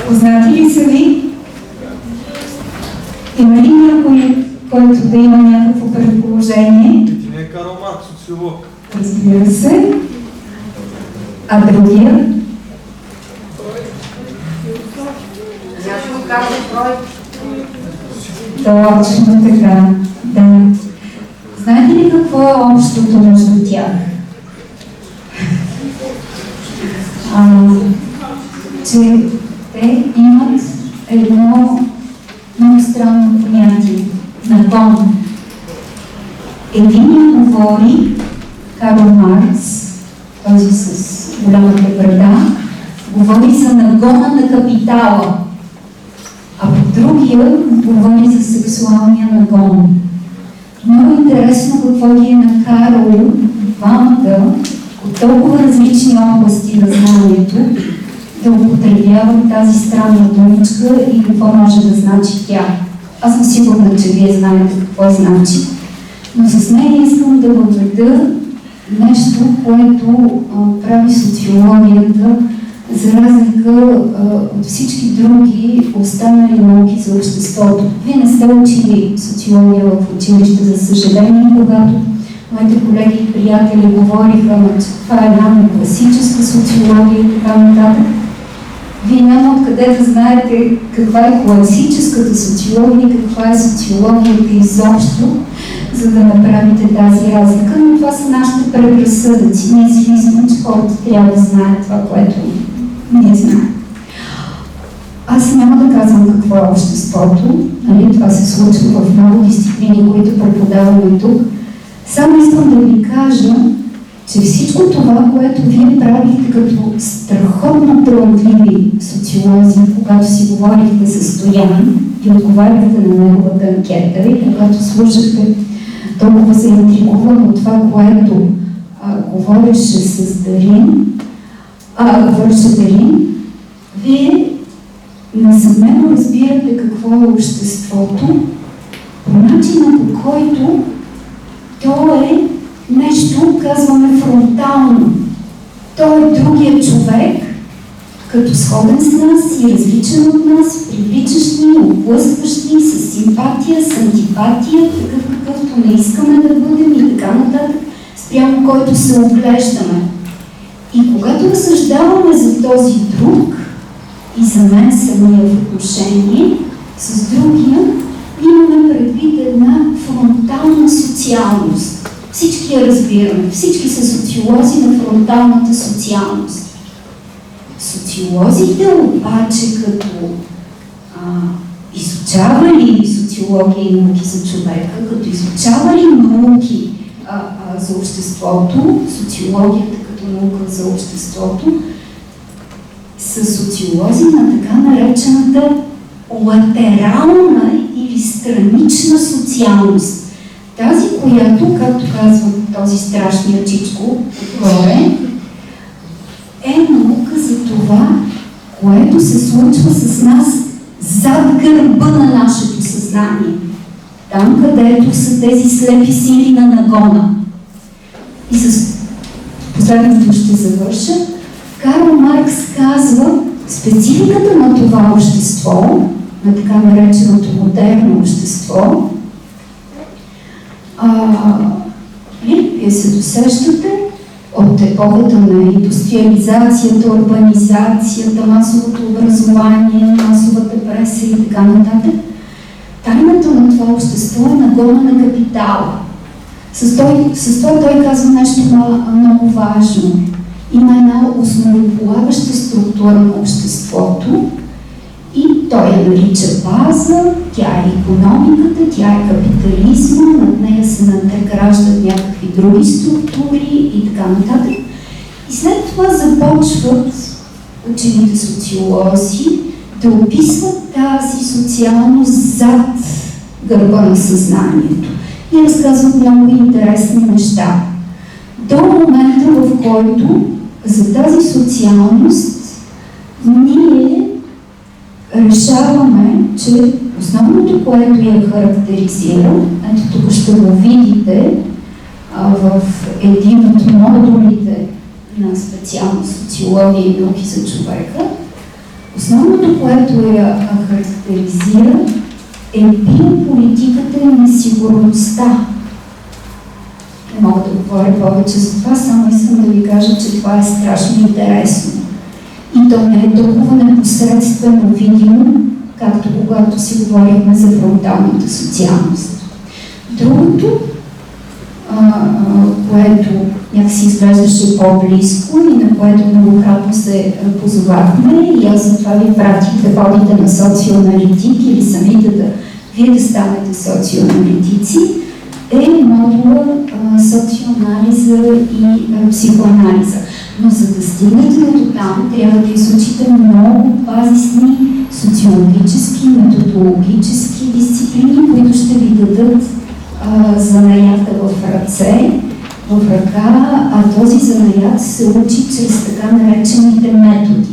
Познати ли са ви? Има ли някой, който да има някакво предположение? Ти не е Карл Маркс, социолог. Разбира се. А другия? Някой казва Фройд. Точно така, да. Знаете ли какво е общото между тях? Че те имат едно много странно понятие – нагон. Единият говори, Карл Маркс, този с голямата брада, говори за нагона на капитала, а по другия говори за сексуалния нагон. Много интересно какво ги е накарало двамата от толкова различни области на знанието да употребяват тази странна думичка и какво може да значи тя. Аз съм сигурна, че вие знаете какво значи, но с нея искам да въведа нещо, което прави социологията, за разлика от всички други останали науки за обществото. Вие не сте учили социология в училище, за съжаление, когато моите колеги и приятели говориха, че това е една класическа социология и така нататък. Вие няма откъде да знаете каква е класическата социология, каква е социологията изобщо, за да направите тази разлика, но това са нашите предразсъдъци. Ние си мислим, че хората трябва да знаят това, което ние знаем. Аз няма да казвам какво е обществото, нали? Това се случва в много дисциплини, които преподаваме тук. Само искам да ви кажа, че всичко това, което вие правихте като страхотно талантливи социолози, когато си говорихте с Стоян и отговаряхте на неговата анкета и когато слушахте толкова се интригувам от това, което говореше с Дарин, говореше Дарин, вие несъмнено разбирате какво е обществото по начина, по който то е нещо, казваме, фронтално. Той е другия човек, като сходен с нас и различен от нас, привличащ ни, отблъскващ ни, с симпатия, с антипатия, такъв какъвто не искаме да бъдем и така нататък, спрямо който се оглеждаме. И когато разсъждаваме за този друг и за мен самия в отношение с другия, имаме предвид една фронтална социалност. Всички я разбираме. Всички са социолози на фронталната социалност. Социолозите обаче, като изучавали социология и науки за човека, като изучавали науки за обществото, социологията като наука за обществото, са социолози на така наречената латерална или странична социалност. Тази, която, както казва този страшния чичко отгоре, е наука за това, което се случва с нас зад гърба на нашето съзнание. Там, където са тези слепи сили на нагона. И с последното ще завърша. Карл Маркс казва, спецификата на това общество, на така нареченото модерно общество, вие се досещате от епохата на индустриализацията, урбанизацията, масовото образование, масовата преса и така нататък. Тайната на това общество е нагона на капитала. С това той казва нещо много важно. Има една основополагаща структура на обществото и той я нарича база, тя е икономиката, тя е капитализма, над нея се надграждат някакви други структури и така нататък. И след това започват учените социолози да описват тази социалност зад гърба на съзнанието и разказват много интересни неща. До момента, в който за тази социалност ние решаваме, че основното, което я характеризира, ето тук ще го видите в един от модулите на специалност социология и науки за човека, основното, което я характеризира, е биополитиката и несигурността. Не мога да говоря повече за това, само искам да ви кажа, че това е страшно интересно. И то не е толкова непосредствено видимо, както когато си говорихме за фронталната социалност. Другото, което някакси изглеждаше по-близко и на което многократно се позовахме, и аз затова ви пратих да ходите на социоаналитик или самите вие да станете социоаналитици, е модула социоанализа и психоанализа. Но за да стигнете до там, трябва да изучите много базисни социологически, методологически дисциплини, които ще ви дадат занаята в ръце, в ръка, а този занаят се учи чрез така наречените методи.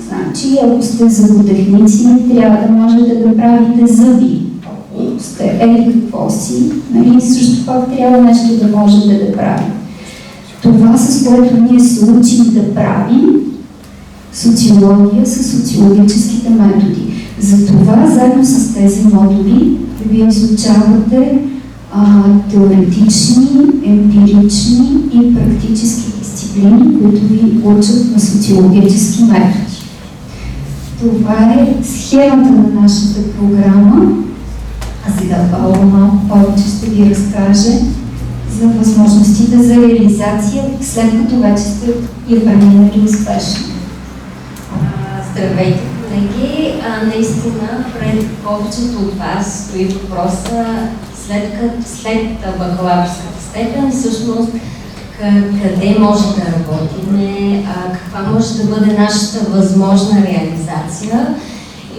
Значи, ако сте зъботехници, трябва да можете да правите зъби. Ако сте какво си, нали, също пак трябва нещо да можете да правите. Това, с което ние се учим да правим социология с социологическите методи. Затова, заедно с тези модули, вие изучавате теоретични, емпирични и практически дисциплини, които ви учат на социологически методи. Това е схемата на нашата програма. А сега Павло малко повече ще ви разкаже за възможностите за реализация, след като вече сте я преминали успешно. Здравейте, колеги! Наистина, пред повечето от вас стои въпроса след бакалавърската степен, всъщност къде може да работим, каква може да бъде нашата възможна реализация.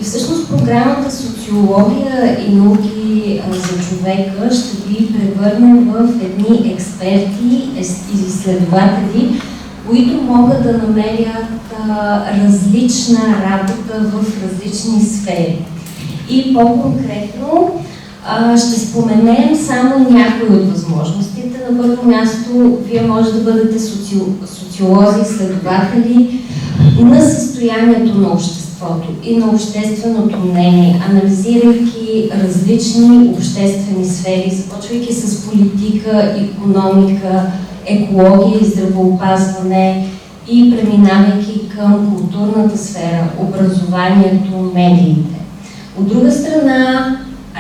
И всъщност програмата Социология и науки за човека ще ви превърне в едни експерти и изследователи, които могат да намерят различна работа в различни сфери. И по-конкретно ще споменем само някои от възможностите. На първо място, вие може да бъдете социолози, изследователи на състоянието на обществото и на общественото мнение, анализирайки различни обществени сфери, започвайки с политика, икономика, екология и здравеопазване и преминавайки към културната сфера, образованието, медиите. От друга страна,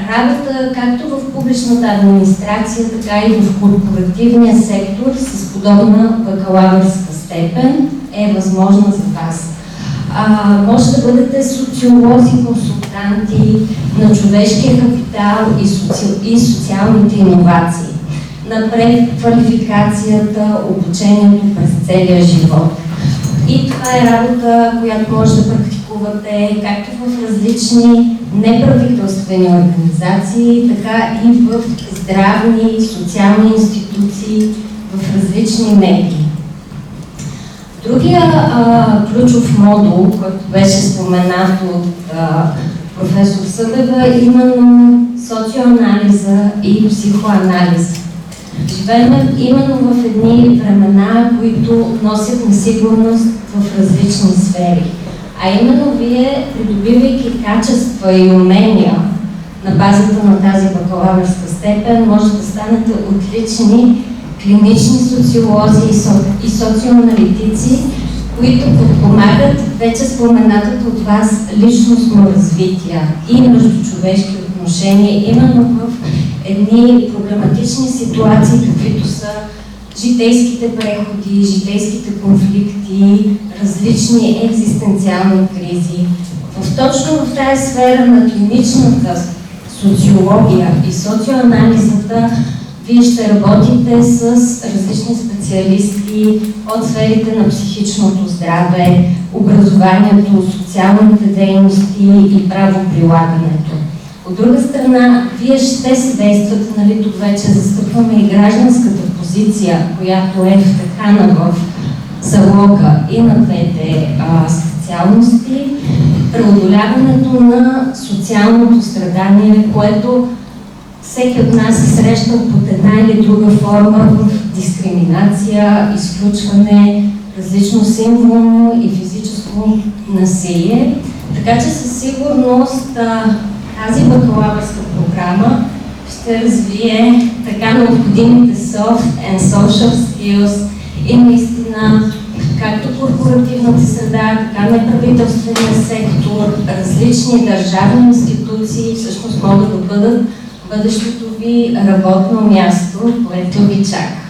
работа както в публичната администрация, така и в корпоративния сектор с подобна бакалавърска степен е възможна за вас. Може да бъдете социолози, консултанти на човешкия капитал и социалните иновации, на преквалификацията, обучението през целия живот. И това е работа, която може да практикувате както в различни неправителствени организации, така и в здравни, социални институции, в различни медии. Другия ключов модул, който беше споменат от професор Събева, именно социоанализа и психоанализа. Живеем именно в едни времена, които носят несигурност в различни сфери. А именно вие, придобивайки качества и умения на базата на тази бакалавърска степен, може да станете отлични клинични социолози и социоаналитици, които подпомагат вече споменатото от вас личностно развитие и междучовешки отношения, именно в едни проблематични ситуации, каквито са житейските преходи, житейските конфликти, различни екзистенциални кризи. Точно в тази сфера на клиничната социология и социоанализата вие ще работите с различни специалисти от сферите на психичното здраве, образованието, социалните дейности и правоприлагането. От друга страна, вие ще съдействате, нали, тук вече застъпваме и гражданската позиция, която е втъкана в залога и на двете специалности, преодоляването на социалното страдание, което всеки от нас се среща под една или друга форма в дискриминация, изключване, различно символно и физическо насилие. Така че със сигурност тази бакалавърска програма ще развие така необходимите soft and social skills и наистина както корпоративната среда, така неправителствения сектор, различни държавни институции всъщност могат да бъдат бъдещото ви работно място, което ви чака.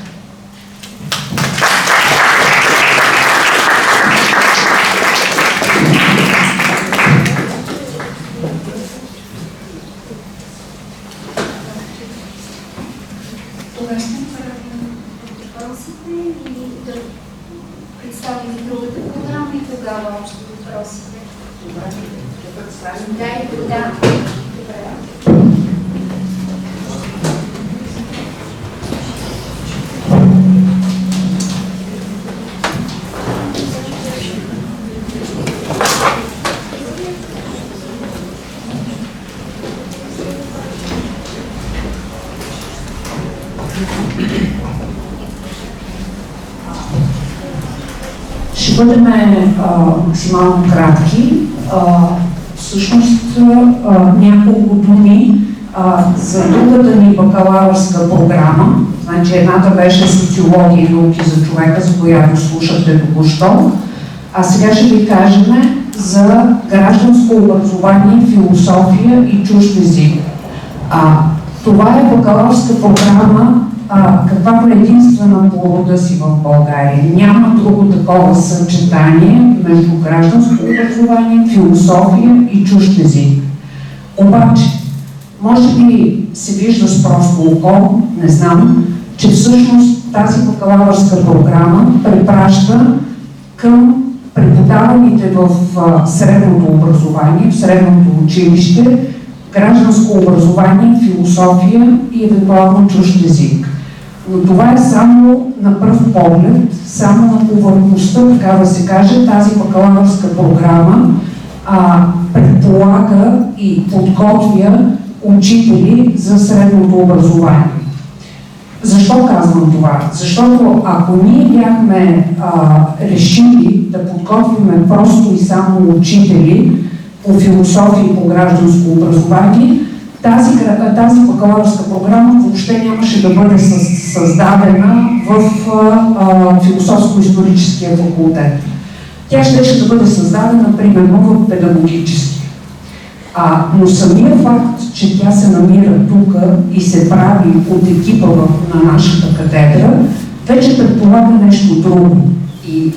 Това ще направим въпросите и да представим другата програма и тогава още въпросите. Добре, да представим. Да, и да. Добре. Ще бъдем максимално кратки. Всъщност няколко думи за другата ни бакалавърска програма. Значи едната беше социология и науки за човека, за която слушахте току-що. А сега ще ви кажем за гражданско образование, философия и чужд език. Това е бакалавърска програма, каквато е единствена по рода си в България. Няма друго такова съчетание между гражданско образование, философия и чужд език. Обаче, може би се вижда с просто око, не знам, че всъщност тази бакалавърска програма препраща към преподаваните в средното образование, в средното училище, гражданско образование, философия и евентуално чужд език. Но това е само на пръв поглед, само на повърхността, така да се каже. Тази бакалавърска програма предполага и подготвя учители за средното образование. Защо казвам това? Защото ако ние бяхме решили да подготвим просто и само учители по философия и по гражданско образование, тази бакалавърска програма въобще нямаше да бъде създадена в философско-историческия факултет. Тя ще да бъде създадена примерно в педагогически. Но самия факт, че тя се намира тук и се прави от екипа на нашата катедра, вече предполага нещо друго. И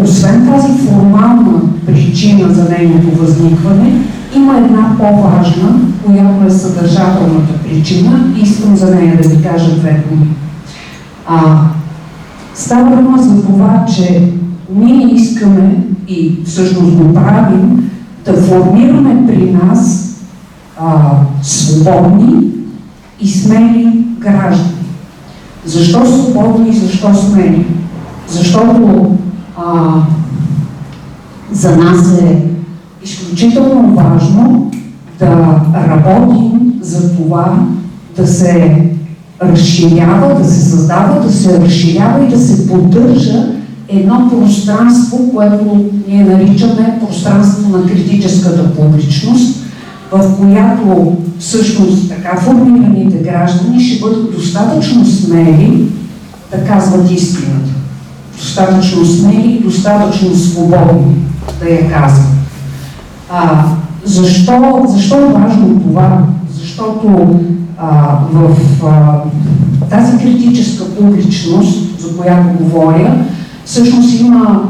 освен тази формална причина за нейното възникване, има една по-важна, която е съдържателната причина и искам за нея да ви кажа две думи. Става дума за това, че ние искаме и всъщност го правим да формираме при нас свободни и смели граждани. Защо свободни и защо смели? Защото за нас е изключително важно да работим за това да се разширява, да се създава, да се разширява и да се поддържа едно пространство, което ние наричаме пространство на критическата публичност, в която всъщност така формираните граждани ще бъдат достатъчно смели да казват истината. Достатъчно смели и достатъчно свободни да я казват. Защо е важно това? Защото в тази критическа публичност, за която говоря, всъщност има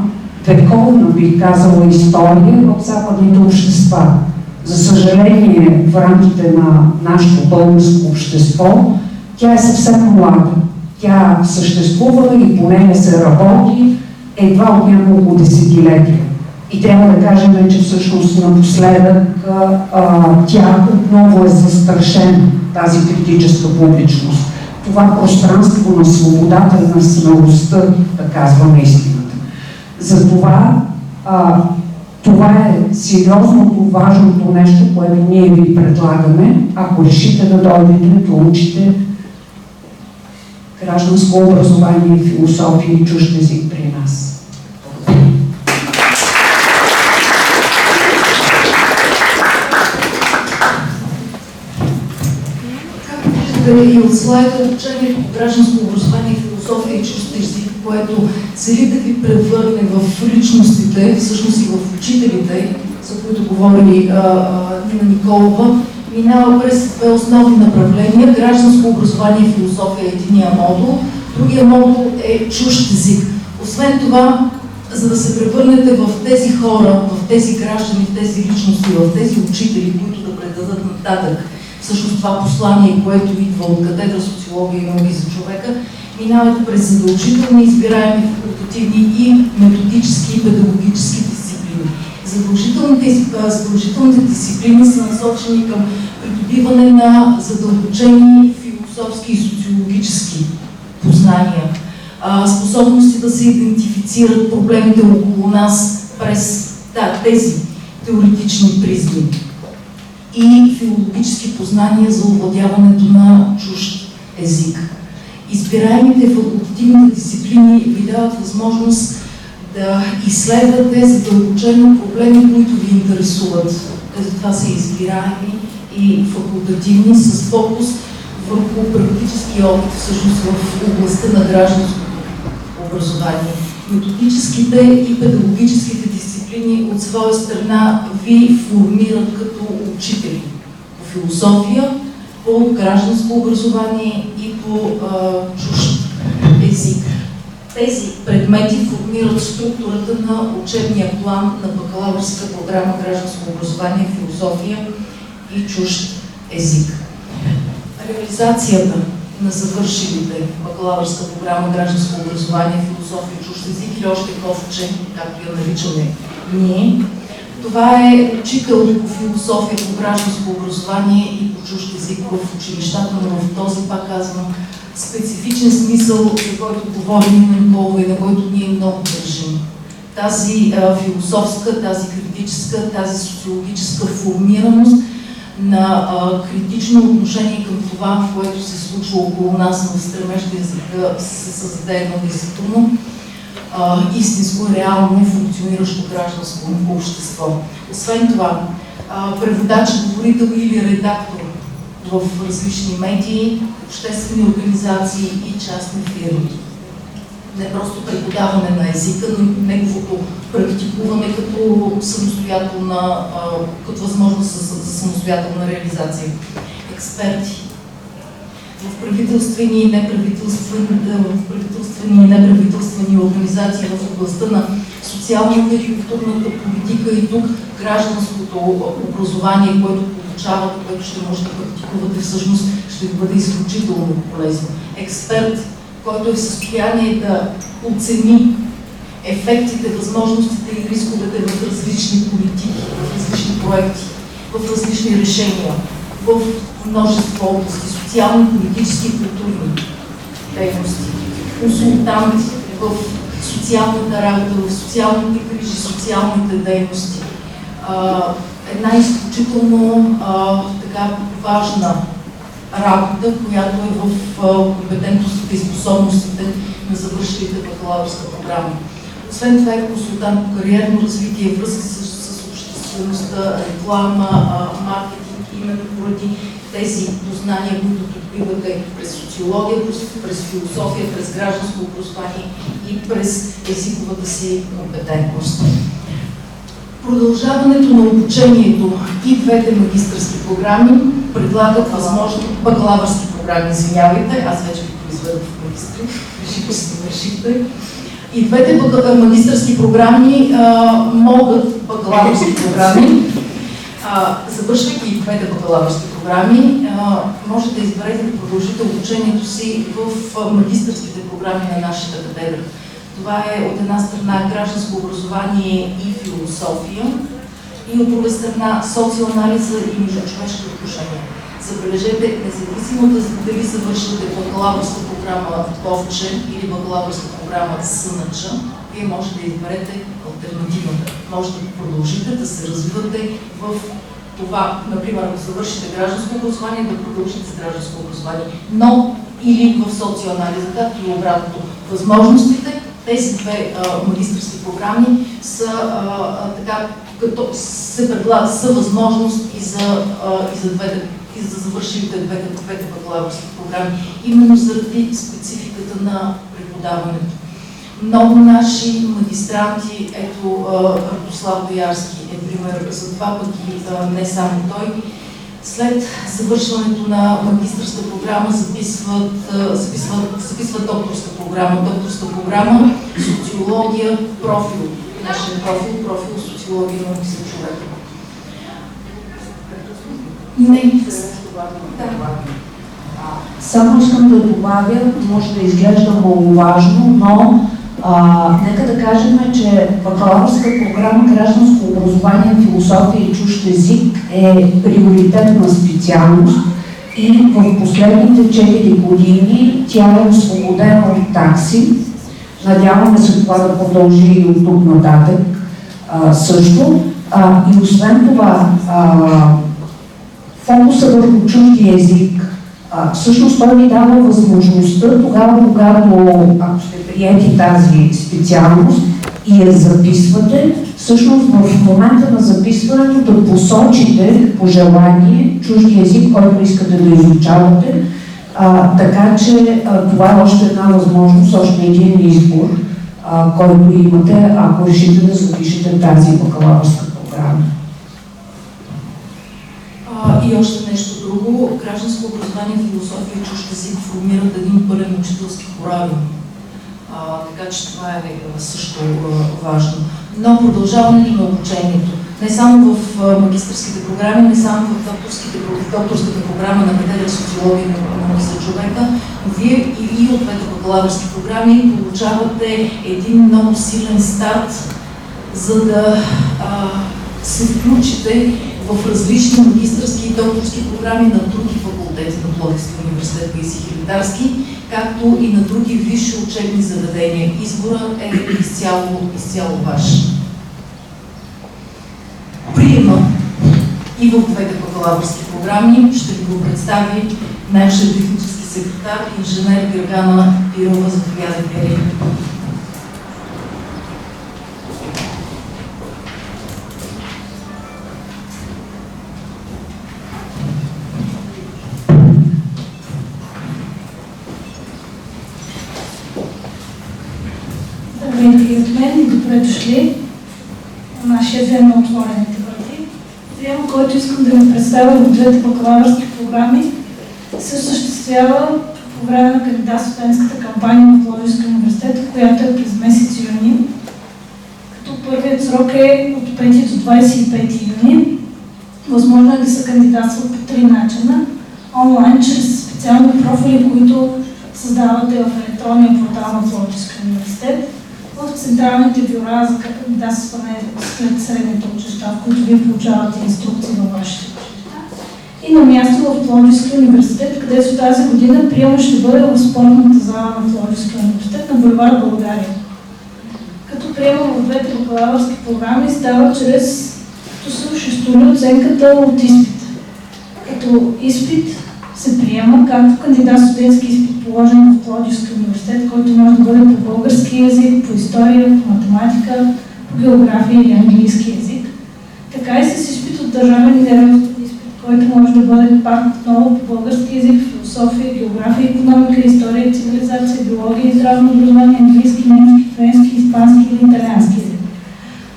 вековна, бих казала, история в западните общества. За съжаление, в рамките на нашето българско общество, тя е съвсем млада. Тя съществува и по нея се работи едва от няколко десетилетия. И трябва да кажем, че всъщност напоследък тя отново е застрашена, тази критическа публичност. Това пространство на свободата и на смелостта да казваме истината. Затова Това е сериозното, важното нещо, което ние ви предлагаме, ако решите да дойдете да учите гражданско образование, философия и чужд език при нас. И от слайда обучението по гражданско образование, философия и чужд език, което цели да ви превърне в личностите, всъщност и в учителите, за които говори Нина Николова, минава през две основни направления. Гражданско образование и философия е единия модул, другия модул е чужд език. Освен това, за да се превърнете в тези хора, в тези граждани, в тези личности, в тези учители, които да предадат нататък всъщност това послание, което идва от катедра социология и науки за човека, минават през задължителни, избираеми, факултативни и методически и педагогически дисциплини. Задължителните дисциплини са насочени към придобиване на задълбочени философски и социологически познания, способности да се идентифицират проблемите около нас през тези теоретични призми и филологически познания за овладяването на чужд език. Избираемите факултативни дисциплини ви дават възможност да изследвате задълбочено проблеми, които ви интересуват. Това са избираеми и факултативни с фокус върху практически опит всъщност в областта на гражданското образование. Методическите и педагогическите дисциплини от своя страна ви формират като учители по философия, по гражданско образование и по чужд език. Тези предмети формират структурата на учебния план на бакалавърска програма гражданско образование, философия и чужд език. Реализацията на завършилите бакалавърска програма гражданско образование, философия и чужд език или още ковче, както я наричаме ние, това е учител по философия, по гражданско образование и по чужд език в училищата, но в този, пак казвам, специфичен смисъл, за който говорим Нина Николова и на който ние много държим. Тази философска, тази критическа, тази социологическа формираност на критично отношение към това, което се случва около нас, в стремеж да се създаде едно действително истинско, реално функциониращо гражданско общество. Освен това, преводач, говорител или редактор в различни медии, обществени организации и частни фирми. Не просто преподаване на езика, но неговото практикуване като самостоятелна, като възможност за самостоятелна реализация. Експерти в правителствени и неправителствени организации в областта на социалната и културната политика и тук гражданското образование, което получавате, което ще може да практикувате, всъщност ще ви бъде изключително полезно. Експерт, който е в състояние да оцени ефектите, възможностите и рисковете в различни политики, в различни проекти, в различни решения, в множество области, социални, политически и културни дейности. Консултант в социалната работа, в социалните грижи, социалните дейности. Една изключително така важна работа, която е в компетентностите и способностите на завършилите бакалавърска програма. Освен това е консултант по кариерно развитие, връзки с обществеността, реклама, маркетинг, именно поради тези познания, които придобивате през социология, през философия, през гражданско образование и през езиковата си компетентност. Продължаването на обучението и двете магистърски програми предлагат възможно бакалавърски програми, извинявайте, аз вече ги произведох в магистри, решите си да решите. И двете магистърски програми могат, бакалавърски програми, завършвайки и двете бакалавърски програми, може да изберете да продължите обучението си в магистърските програми на нашата катедра. Това е от една страна гражданско образование и философия и от друга страна социоанализа и междучовешки отношения. Забележете, независимо дали завършвате бакалавърска програма ТОВЧЕ или бакалавърска програма СНЧ, вие може да изберете алтернативната. може да продължите да се развивате в това, например, ако завършите гражданско образование, да продължите с гражданско образование, но или в социоанализа, както и обратното. Възможностите, тези две магистърски програми са така, като се предлагат, са възможност и за завършилите двете бакалавърски програми, именно заради спецификата на преподаването. Много наши магистранти, ето Радослав Боярски е пример за това, пък и не само той, след завършването на магистърска програма записват докторска програма, социология, профил, нашия профил социология на науки за човека. Само искам да добавя, може да изглежда маловажно, но нека да кажем, че бакалавърска програма гражданско образование, философия и чужд език е приоритетна специалност и в последните 4 години тя е освободена от такси. Надяваме се това да продължи и от тук нататък също. И освен това, фокуса върху чужди език, всъщност той ни дава възможността тогава, когато, ако сте приети тази специалност и я записвате, всъщност в момента на записването да посочите по желание чужди език, който искате да изучавате, така че това е още една възможност, още един избор, който имате, ако решите да запишете тази бакалавърска програма. И още нещо друго. Гражданско образование, философия и чужд език формират един пълен учителски корабел. Така че това е също важно. Но продължаването на обучението. Не само в магистърските програми, не само в докторската програма на катедра социология на науки за човека, но вие и от двете бакалавърски програми получавате един много силен старт, за да се включите в различни магистърски и докторски програми на други факултети на Пловдивския университет Паисий Хилендарски, както и на други висши учебни заведения. Изборът е изцяло ваш. Приема и в двете бакалавърски програми ще ви го представи нашия технически секретар, инженер Гергана Пирова. Заповядайте. Здравейте и от мен и добре дошли на нашия ден на отворените врати. Приема, който искам да ви представя в двете бакалавърски програми, се осъществява по време на кандидат-студентската кампания на Пловдивския университет, която е през месец юни. Като първият срок е от 5 до 25 юни. Възможно е да се кандидатства по 3 начина. Онлайн, чрез специални профили, които създавате в електронния портал на Пловдивския университет, в централните бюра за кандидатстване след средните училища, в които вие получавате инструкции във вашите училища. И на място в Пловдивския университет, където тази година приема ще бъде в спортната зала на Пловдивския университет на бульвар България. Като приема в двете бакалавърски програми става чрез ще стои оценката от изпит. Като изпит се приема както кандидат-студентски изпит, положен в Пловдивския университет, който може да бъде по български език, по история, по математика, по география или английски език, така и с изпит от държавен изпит, който може да бъде пак отново по български език, философия, география, икономика, история, цивилизация, биология и здравно образование, английски, немски, френски, испански или италиански език.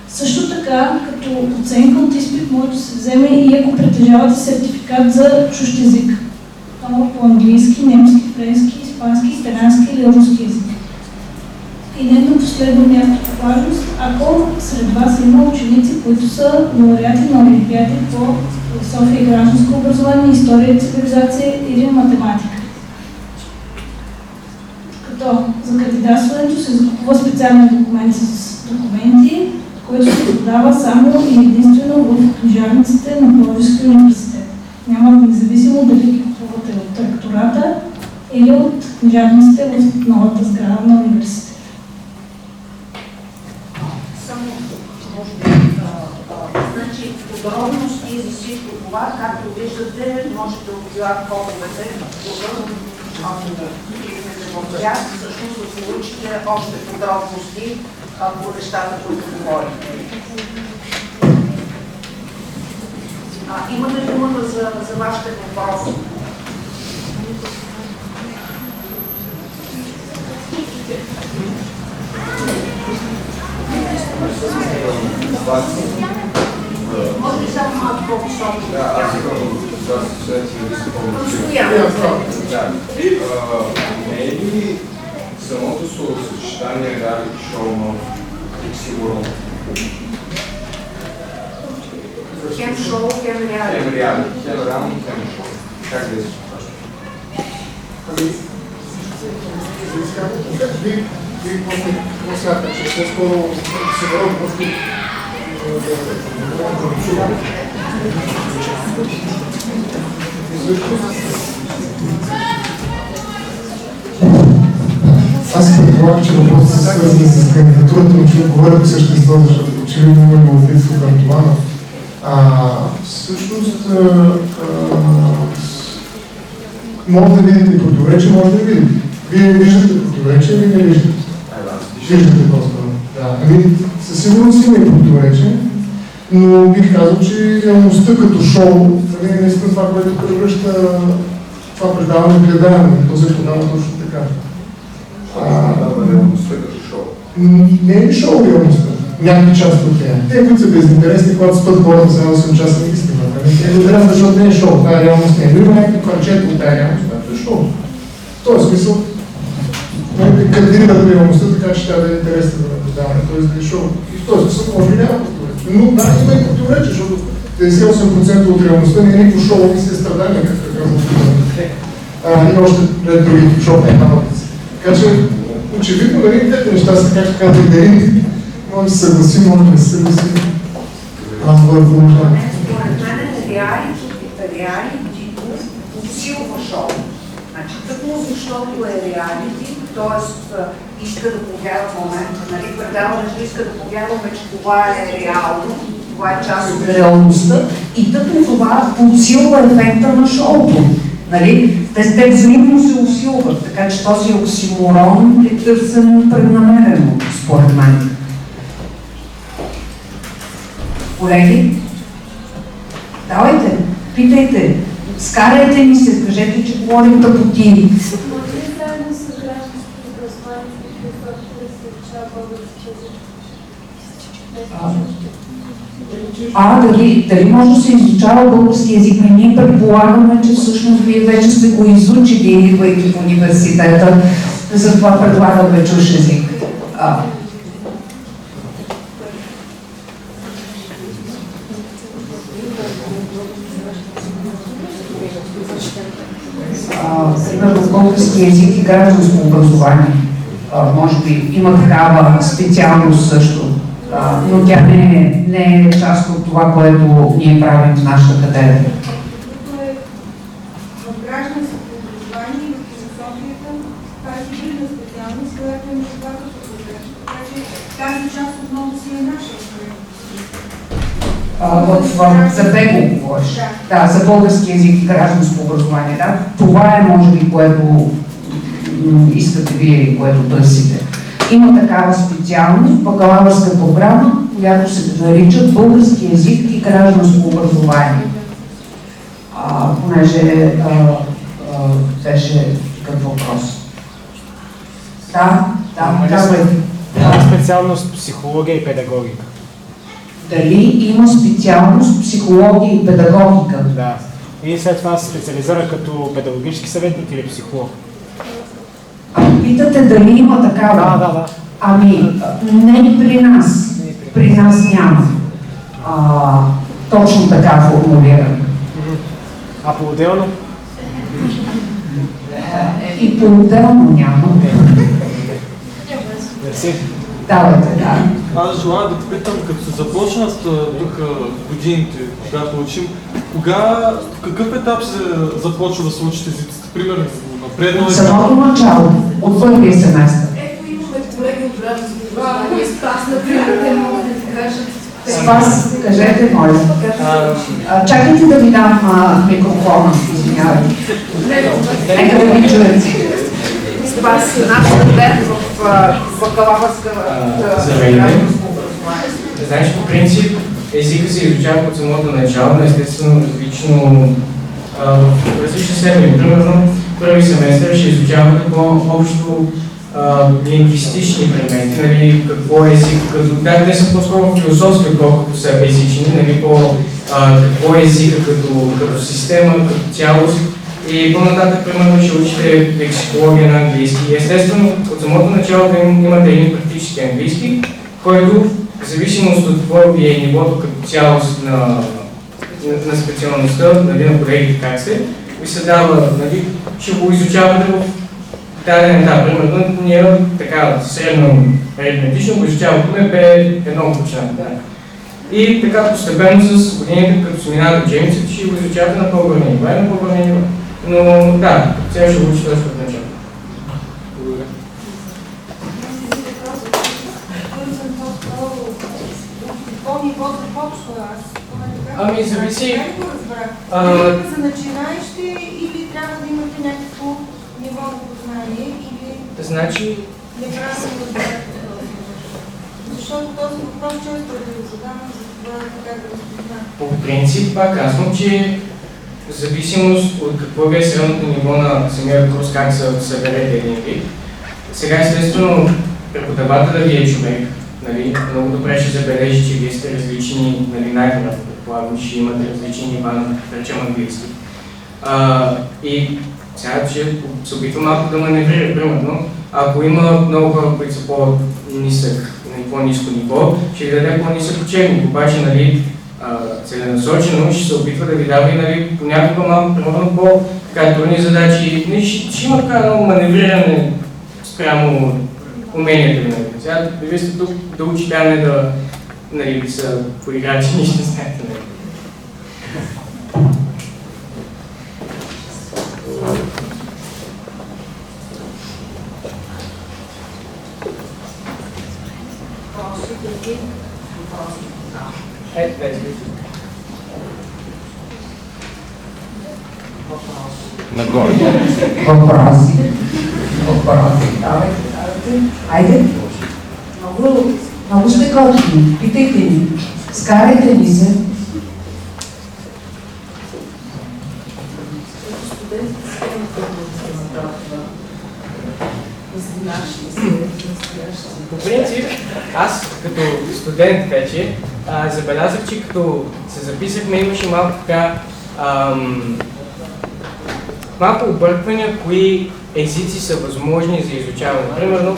Също така, като оценка от изпит може да се вземе и ако притежавате сертификат за чужд език. По английски, немски, френски, испански, италиански или руски език. И не на последно място по важност, ако сред вас има ученици, които са лауреати на олимпиади по философия и гражданско образование, история, цивилизация или математика. Като за кандидатстването се закупува специален документ с документи, който се подава само и единствено в книжарниците на Пловдивския университет. Няма независимо дали ги купувате от ректората или от книжарниците в новата сграда на университета. Само може подробности за всичко това, както виждате, можете от QR кодовете, ако кликнете в тях, всъщност да получите още подробности по нещата, които говорим. Имате думата за вашите въпроси. Може ли само малко по-високо? Не е ли самото съчетание реалити шоу на сигурно? Хем шоу, хем реалити. Хем реалити, хем реално, хем шоу. Как да се Вие какво смятате, че по-скоро се върват просто Аз предполагам, че въпросът са свързани с кандидатурата, но ще отговоря по същество, защото очевидно има любопитство към това, но всъщност може да видите противоречие, може да видите. Вие виждате противоречие или не виждате? Виждате по-скоро. Да. Със сигурност има и противоречие, но бих казал, че реалността като шоу, наистина това, което превръща това предаване в гледане, то се подава точно така. реалността като шоу? Не е ли шоу реалността? Някакви части от нея. Те, които са безинтересни, когато спът хората за 8 часа на истината. Те го трябва, защото не е шоу, това е реалност не е. Но има някакви парчета от тази реалност, това е шоу. В този смисъл, кадрират реалността, така че трябва да е интересно да наблюдаване, т.е. да е шоу. И в този смисъл може би няма противоречие. Но да, има и противоречие, защото 58% от реалността не е никакво шоу, и се страдания, както казвам. И още ред други шоу не работят. Така че, очевидно, двете неща са, както казват Дарин, може да се съгласим, може да не се съгласим. Аз вървам това. Според мен реалитито усилва шоу. Значи, тъкмо защото е реалити, т.е. иска да повярва в момента, нали, предаването иска да повярваме, че това е реално, това е част от реалността и тъкмо това усилва ефекта на шоуто. Нали? Те взаимно се усилват, така че този оксиморон е търсен преднамерено, според мен. Колеги, давайте, питайте, скарайте ми се, кажете, че говорим тъпоти. Дали може да се изучава български език? Ние предполагаме, че всъщност вие вече сте го изучили, идвайки в университета, затова предлагаме чуж език. Примерно български език и гражданско образование. Може би има такава специалност също. Но тя не е част от това, което ние правим в нашата катедра. В гражданското образование и в философията това е хибридна специалност, която е между двата факултета. Така че тази част отново си е наша. За БЕГО говориш. Да, за български език и гражданско образование. Да? Това е, може би, което искате вие и което търсите. Има такава специалност, бакалавърска програма, която се нарича български език и гражданско образование. Понеже беше такъв въпрос. Да, казвай. Специалност психология и педагогика. Дали има специалност психология и педагогика? Да. И след това се специализира като педагогически съветник или психолог. Питате дали има такава? Да. Ами, не при нас. При нас няма. Точно така формулирано. А по-отделно? И по-отделно няма. Давайте, да. Аз желая да попитам, като се започнат тук годините, когато учим, какъв етап се започва да се учат езиците? Примерно, напреднал етап? Самото начало, от първия семестър. Ето имаме колеги от гражданско образование, спас, например, те могат да кажат Спас, кажете, моля. Чакайте да ви дам микрофона, извинявайте. Нека да ви чуят. Спас, наш студент в бакалавърска Значи, по принцип, езика се изучава от самото начало, но естествено различно в различни степени. Примерно, първи семестър ще изучавате по-общо лингвистични предмети, нали, какво е език, те са по-скоро философски, колкото са езични, нали, какво е езика като система, като цялост. И по-нататък, примерно, ще учите лексикология на английски. Естествено, от самото начало да имате един практически английски, който, в зависимост от какво ви е нивото като цялост на специалността, нали, на колегите как сте, ви се дава, нали, ще го изучавате в даден етап. Примерно, ние така средно аритметично го изучавахме B1 почината. И така постепенно с годините, като се минават учениците, ще го изучавате на по-горни нива. Но да, сега ще го учите още от начало. Благодаря. Ами, зависи. Трябва за начинаещи или трябва да имате някакво ниво на познание или... Значи... Неправилно разбирате. Защото този въпрос често да ви задавам за това как да разпознавам. По принцип, пак казвам, че в зависимост от какво ви е средното ниво на самия въпрос, как се съберете един вид. Сега естествено преподавателът ви е човек. Нали, много добре ще забележи, че вие сте различни, нали, най-вероятно предполагам, че имате различни нива на, да речем, английски. И сега ще се опитвам малко да маневрира, примерно. Ако има много хора, които са по-нисък, по-ниско ниво, ще ви даде по-нисък учебник, обаче, нали, целенасочено ще се опитва да ви дава и, нали, понякога малко, примерно, по-трудни задачи. Ще има така едно маневриране спрямо уменията ви, нали. Сега вие сте тук да учите, а не да, нали, са поиграчи, нищо знаете, нали. Нагоре. Въпроси. Давайте. Айде. Много сте готини. Питайте ни. Скарайте ни се. По принцип, аз като студент вече забелязах, че като се записахме, имаше малко така малко обърквания, кои езици са възможни за изучаване. Примерно,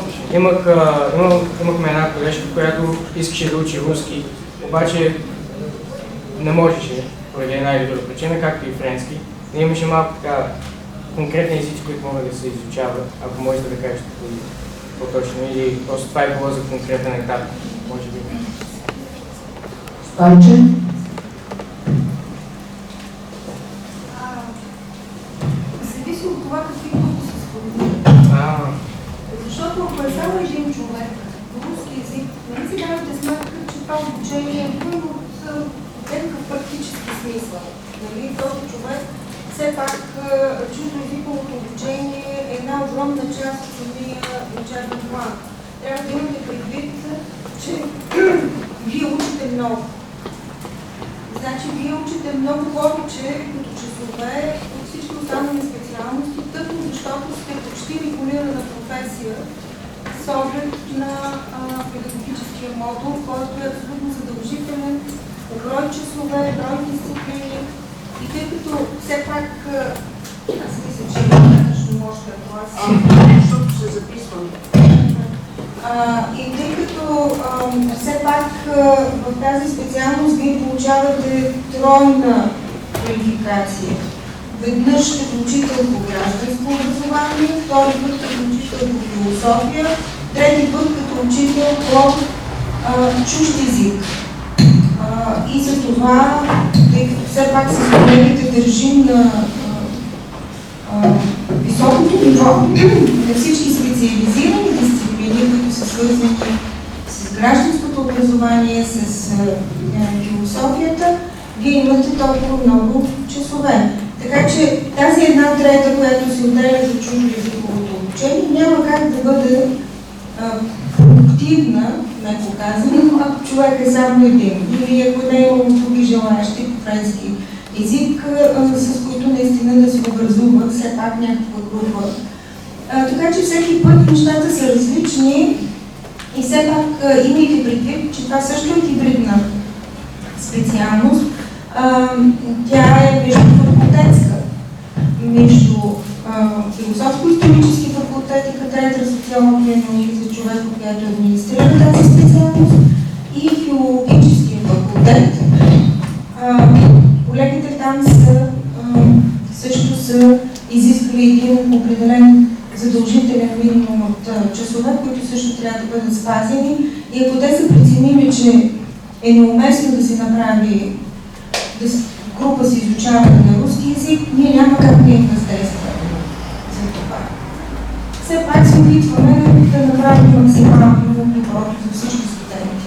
имахме една колежка, която искаше да учи руски, обаче не можеше, поради една или друга причина, както и френски. Но имаше малко така конкретни езици, които могат да се изучават, ако можете да кажете по-точно, или просто това е било за конкретен етап, може би. Стойче? Зависи от това какви групи се сформират. Защото ако е само един човек, руски език, нали си давате сметка, че това обучение е пълно от някакъв практически смисъл. Нали? Този човек, все пак чуждоезиковото обучение е една огромна част от самия учебен план. Трябва да имате предвид, че вие учите много. Значи вие учите много повече като часове от всички останали специалности, тъкмо защото сте почти регулирана професия с оглед на педагогическия модул, който е абсолютно задължителен, брой часове, брой дисциплини. И тъй като все пак, аз мисля, че има достатъчно мощна класа, защото се записвам. И тъй като все пак в тази специалност вие получавате тройна квалификация. Веднъж като учител по гражданско образование, втори път като учител по философия, трети път като учител по чужд език. И за това, тъй като все пак с колегите държим на високото ниво на всички специализирани дисциплини, които са свързани с гражданското гражданското образование, с философията, вие имате толкова много часове. Така че тази една трета, която се отделя за чуждо езиковото обучение, няма как да бъде продуктивна, меко казано, ако човек е само един. Или ако не е имало други желаящи по френски език, с които наистина да се образуват все пак някаква група. Така че всеки път нещата са различни и все пак имайте предвид, че това също е хибридна специалност. Тя е междуфакултетска, между философско-исторически факултет и катедра социология и науки за човека, която администрира тази специалност, и филологическия факултет. Колегите там също са изискали един определен задължителен минимум от часове, които също трябва да бъдат спазени. И ако те са преценили, че е неуместно да се направи група с изучаване на руски език, ние няма как да им въздействаме за това. Все пак се опитваме да направим максимално доброто за всички студенти.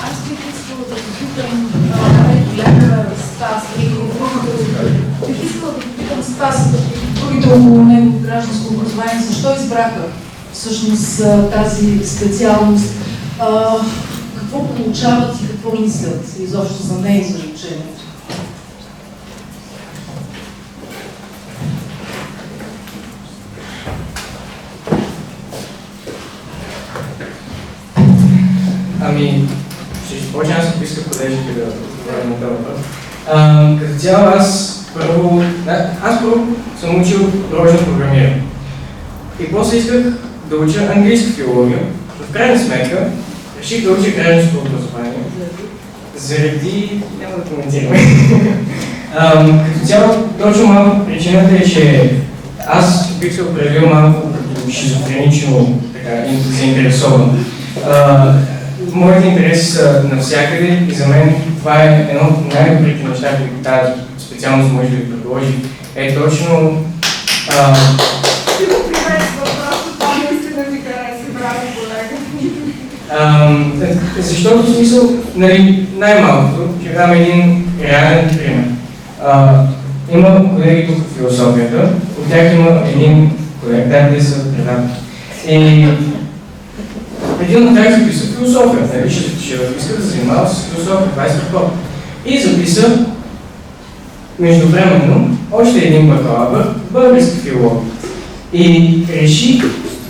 Аз бих искала да попитам колега Спас, бих искала да попитам Спас, другите около него гражданско образование, защо избраха всъщност тази специалност, какво получават и какво мислят изобщо за нея и за учението? Ами, ще започна аз, ако иска колежите да отговоря на този въпрос. Като цяло аз първо съм учил рожно програмиране. И после исках да уча английска филология. В крайна сметка реших да уча гражданско образование. Заради... няма да коментираме. Като цяло, точно малко причината е, че аз бих се определил малко като шизофренично заинтересован. Моите интереси са навсякъде и за мен това е едно от най-добрите неща, които тази специалност може да ви предложи. Е точно... Защото в смисъл, нали, най-малкото, ще дам един реален пример. Има колеги тук в философията, от тях има един колега, те са предатели. И един от тях записа философия, нали, ще иска да занимава с философия, 20 хора. И записа междувременно още един бакалавър, български филолог. И реши,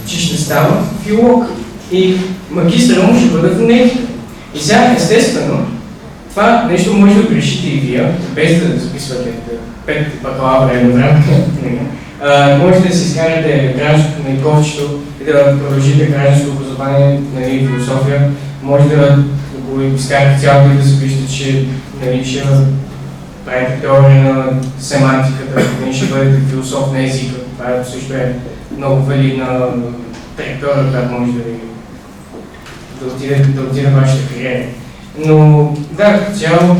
че ще става филолог. И магистъра му ще бъде фонетика. И сега, естествено, това нещо може да решите и вие, без да записвате 5 бакалавра едновременно. Можете да си изкарате гражданското на ковчето и да продължите гражданско образование, нали, философия. Може да го изкарате цялото и да запишете, че, нали, ще правите теория на семантиката, нали, ще бъдете философ на езика. Това също е много валидна траектория, която може да отиде вашата кариера. Но да, като цяло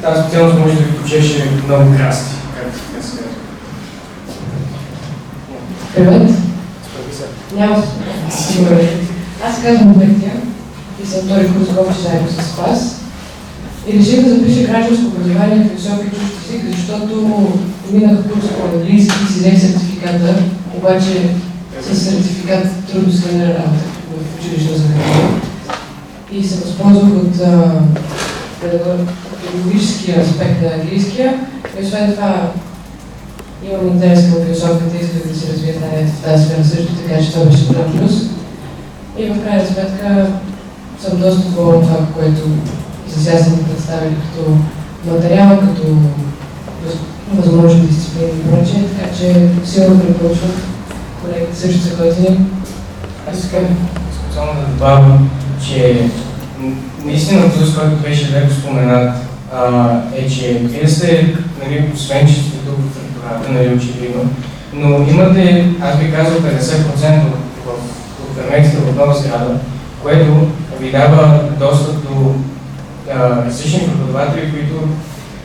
тази специалност може да ви почеше много красти, както се казва. Привет! Няма сигурен. Аз казвам Петя и съм втори курс кофе заедно с Спас. И реших да запиша гражданско образование в философия и чужд език, защото минах курс по английски и си взех сертификата, обаче с сертификат трудно се намира работа в училищно заведение. И се възползвах от педагогическия аспект на английския. И освен това имам интерес към философията и исках да се развия в тази сфера също, така че това беше голям плюс. И в крайна сметка съм доста доволна това, което за сега са ми представили като материал, като възможни дисциплини и прочее, така че силно препоръчвам колегите също са готини. Аз искам специално да добавя, че наистина плюс, който беше леко споменат, е, че вие сте, нали, освен че сте тук в ректората, нали, очевидно, но имате, аз би казал, 50% в преместите в нова сграда, което ви дава достъп до различни преподаватели, които,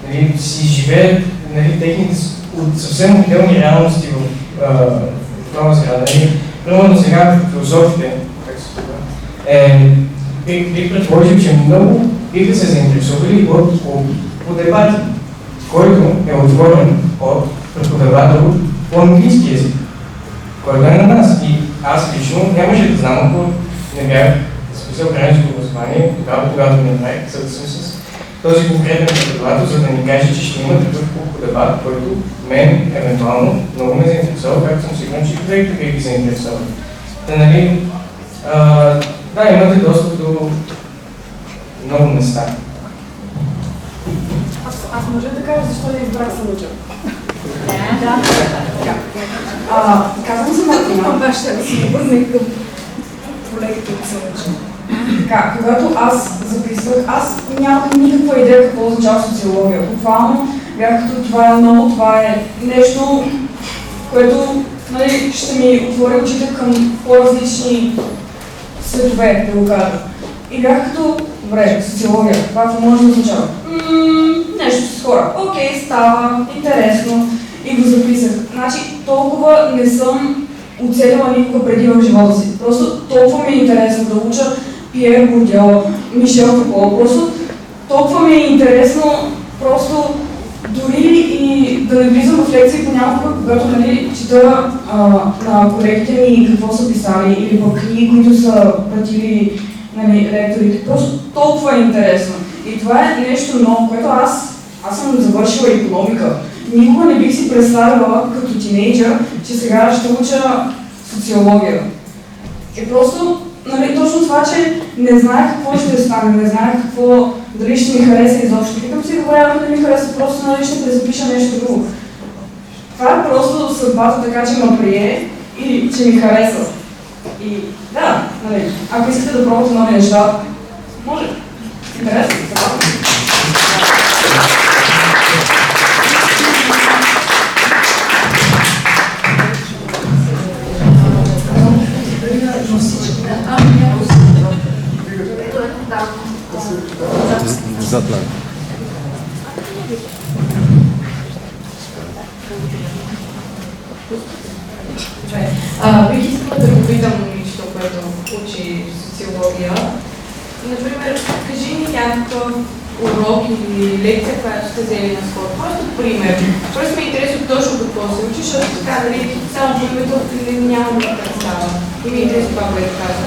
нали, си живеят, нали, техните от съвсем отделни реалности в нова среда. Примерно сега в философите, как се казва, бих предположил, че много биха се заинтересували от дебати, който е отворен от преподавател по английски език, който е на нас. И аз лично нямаше да знам, ако не бях списал граничното образование, тогава, когато не направих, за да съм с този конкретен преподавател, за да ни каже, че ще има такъв дебат, който мен евентуално много ме заинтересува, както съм сигурен, че и колегите бих ги заинтересува. Та, нали, да, имате достъп до много места. Аз може да кажа защо не избрах Сънуджа. Да. Казвам се Мартина. Ще да се обърне към колегите от Сънуджа. Така, когато аз записвах, аз нямах никаква идея какво означава социология. Буквално бях като това е ново, това е нещо, което, нали, ще ми отвори очите към по-различни светове, да го кажа. И бях като, добре, социология, това какво може да означава? Нещо с хора. Окей, става, интересно. И го записах. Значи, толкова не съм оцелила никога преди в живота си. Просто толкова ми е интересно да уча Пиер Бордьо, Мишел Фуко. Просто толкова ми е интересно, просто дори и да не влизам в лекции понякога, когато, нали, чета на колегите ми какво са писали или пък книги, които са пратили, нали, лекторите. Просто толкова е интересно. И това е нещо ново, което аз съм завършила икономика. Никога не бих си представила като тинейджър, че сега ще уча социология. И просто, нали, точно това, че не знаех какво ще стане, не знаех какво, дали ще ми хареса изобщо. И като си говоря, да ми хареса, просто, нали, ще презапиша нещо друго. Това е просто съдбата така, че ме прие и че ми хареса. И да, нали, ако искате да пробвате нови неща, може. Интересно, забавно. Зад нас. Бих искала да попитам момичето, което учи социология. Например, кажи ми някакъв урок или лекция, която сте взели наскоро. Просто пример. Просто ми е интересно точно какво се учиш, защото така, нали, само по името няма да представя. И ми е интересно това, което каза.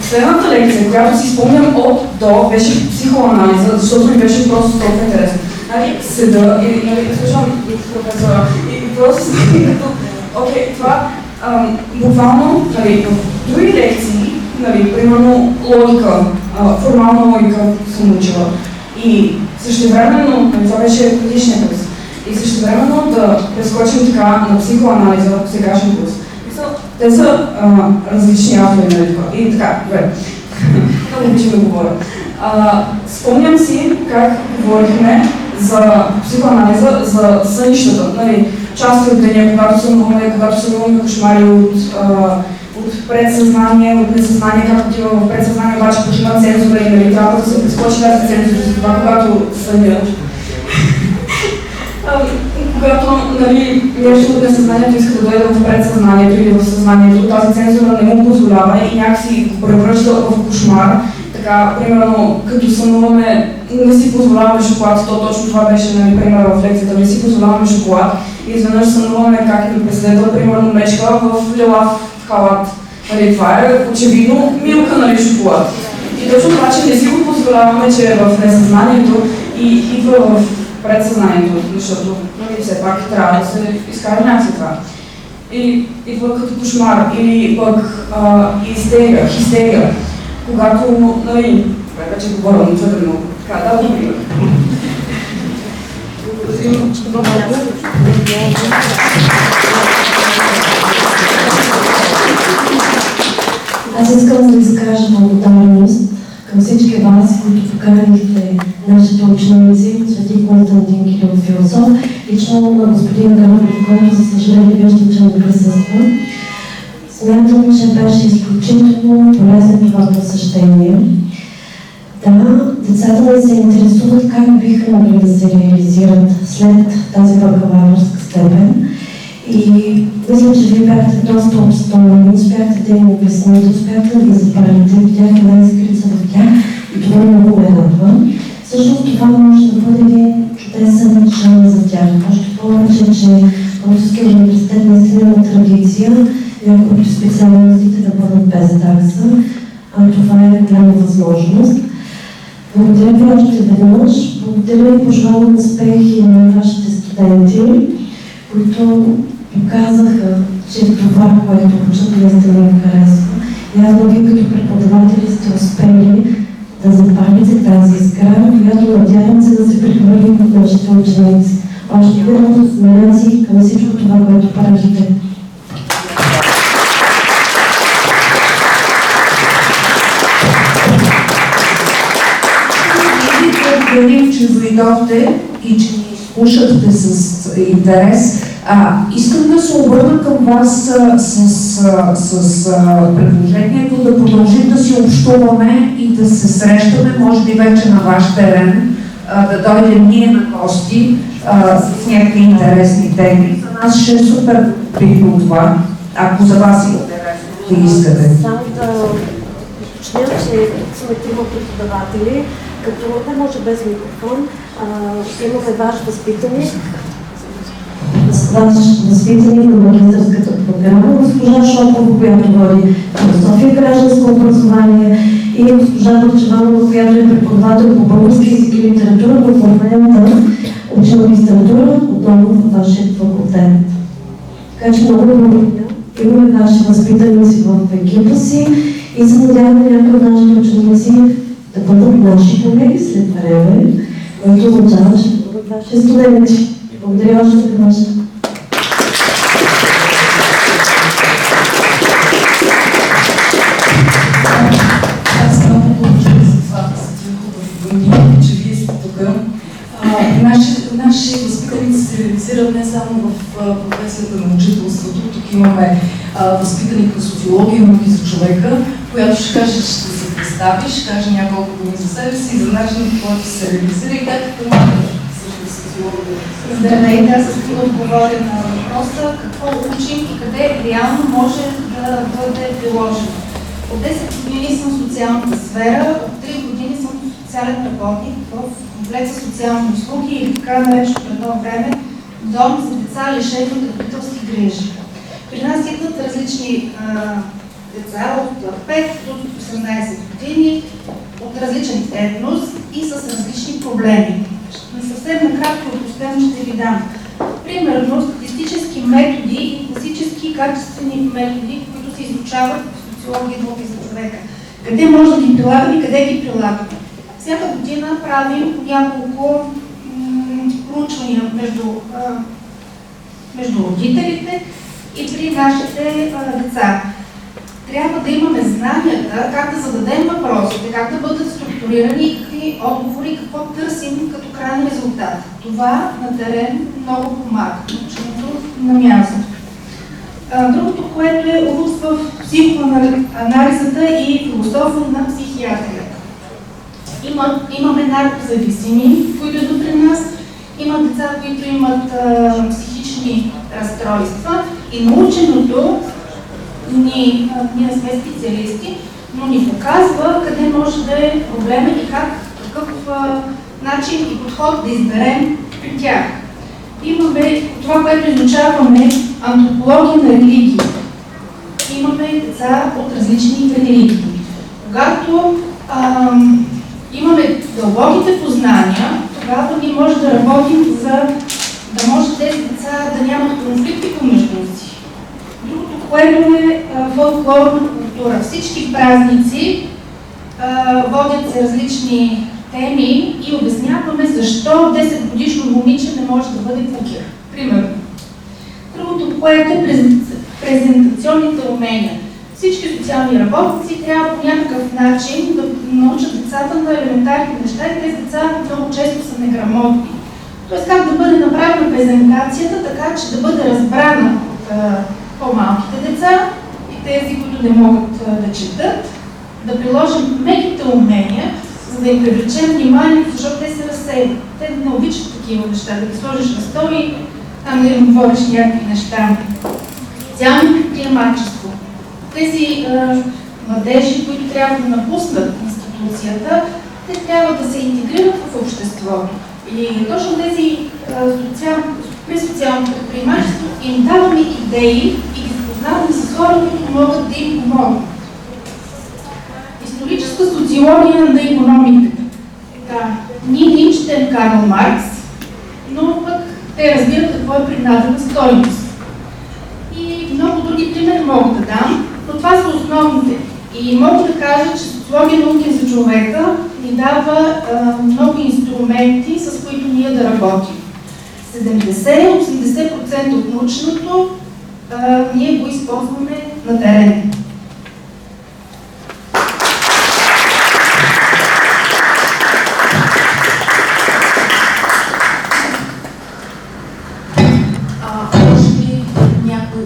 Следната лекция, която си спомням от до, беше психоанализа, защото ми беше просто толкова интересно. Нали, седа и, нали, слушам професора и просто си като, окей, това буквално, нали, в други лекции, нали, примерно логика, формална логика съм учила. И същевременно, нали, това беше предишния курс, и същевременно да прескочим така на психоанализа в сегашния курс. Те са различни автори, нали, това. И така, добре. Много обичам да говоря. Спомням си как говорихме за психоанализа, за сънищата. Нали, части от деня, когато сънуваме, когато сънуваме кошмари от предсъзнание, от несъзнание, как отива в предсъзнание, обаче почина цензура и, нали, трябва да се прескочи тази цензура за това, когато съня. Когато, нали, нещо от несъзнанието иска да дойде в предсъзнанието или в съзнанието, тази цензура не му позволява и някакси го превръща в кошмар. Така, примерно, като сънуваме, не си позволяваме шоколад, то точно това беше, нали, пример в лекцията, не си позволяваме шоколад и изведнъж сънуваме как ни преследва, примерно, мечка в лилав халат. Нали, това е очевидно милка, нали, шоколад. И точно това, че не си го позволяваме, че е в несъзнанието и идва в предсъзнанието, защото, нали, все пак трябва да се изкара някакси това. И идва като кошмар или пък хистерия, когато, нали, вече говоря на твърде много. Така, да, добре. Аз искам да изкажа благодарност към всички вас, които поканихте нашите ученици, Свети Константин Кирил философ, лично на господин Ганов, който, за съжаление, виждам, че не присъства. Смятам, че беше изключително полезно това посещение. Да, децата ни се интересуват как биха могли да се реализират след тази бакалавърска степен. И мисля, че вие бяхте доста обстойни, успяхте да им обясните, успяхте да ги запалите, видях една искрица в тях и това много ме радва. Всъщност това може да бъде един чудесен шанс за тях. Още повече, че Българския университет наистина има традиция някои от специалностите да бъдат без такса, а това е голяма възможност. Благодаря ви още веднъж. Благодаря и пожелавам успехи на вашите студенти, които показаха, че това, което учат, наистина им харесва. Явно вие като преподаватели сте успели да запалите тази искра, която надявам се да се прехвърли в нашите ученици. Още веднъж номинации към всичко това, което правите. Благодарим, че дойдохте и че ни слушахте с интерес. Искам да се обърна към вас с предложението да продължим да си общуваме и да се срещаме, може би вече на ваш терен, да дойдем ние на гости с някакви интересни теми. За нас ще е супер приятно това, ако за вас е интересно да искате. Само да уточня, че сме трима преподаватели, като не може без микрофон. Имаме ваш възпитаник. Ваш възпитаник на магистърската програма, госпожа Шопова, която води философия и гражданско образование, и госпожа Върчеванова, която е преподавател по български език и литература, в момента учи магистратура отново във вашия факултет. Така че много благодаря. Имаме ваши възпитаници в екипа си и се надяваме някои от нашите ученици да бъдат наши колеги след време, което означава, че бъдат ваши студенти. Благодаря още веднъж. Аз много благодаря за това, за тия хубави думи, че вие сте тук. Наши възпитаници се реализират не само в професията на учителството. Тук имаме възпитаник по социология и науки за човека, която ще каже, ще се представи, ще каже няколко думи за себе си, за начинът, по който се реализира и как помага също социология. Здравейте, аз искам да отговоря на въпроса какво учим и къде реално може да бъде приложено. От 10 години съм в социалната сфера, от 3 години съм социален работник в комплекса социални услуги или така наречено в едно време дом за деца лишени от родителски грижи. При нас идват различни деца от 5 до 18 години, от различен етнос и с различни проблеми. Съвсем накратко и последно ще ви дам. Примерно статистически методи и класически качествени методи, които се изучават в социология и науки за човека. Къде може да ги прилагаме и къде ги прилагаме? Всяка година правим няколко проучвания между родителите и при нашите деца. Трябва да имаме знанията как да зададем въпросите, как да бъдат структурирани и какви отговори, какво търсим като крайен резултат. Това на терен много помага, ученето на място. Другото, което е област в психоанализата и философия на психиатрията. Имаме наркозависими, които идват при нас, има деца, които имат психични разстройства и наученото ние не сме специалисти, но ни показва къде може да е проблема и какъв начин и подход да изберем тях. Имаме това, което изучаваме, антропология на религии. Имаме деца от различни религии. Когато имаме дълбоките познания, тогава ние може да работим за да може тези деца да нямат конфликти помежду си. Другото, което е фолклорна култура. Всички празници водят се различни теми и обясняваме защо 10 годишно момиче не може да бъде кукер. Примерно. Другото, което е презентационните умения. Всички социални работници трябва по някакъв начин да научат децата на елементарни неща и тези деца много често са неграмотни. Тоест как да бъде направена презентацията, така че да бъде разбрана от по-малките деца и тези, които не могат да четат, да приложим меките умения за да им привлечем вниманието, защото те се разсеят. Те не обичат такива неща, да ги сложиш на стол и там да им говориш някакви неща. Социално предприемачество. Тези младежи, които трябва да напуснат институцията, те трябва да се интегрират в обществото. И точно тези при социално предприемачество им даваме идеи и ги запознаваме с хора, които могат да им помогнат. Историческа социология на икономиката. Ние не четем Карл Маркс, но пък те разбират какво е принадена стойност. И много други примери мога да дам, но това са основните. И мога да кажа, че социология науки за човека ни дава много инструменти, с които ние да работим. 70-80% от научното ние го използваме на терен.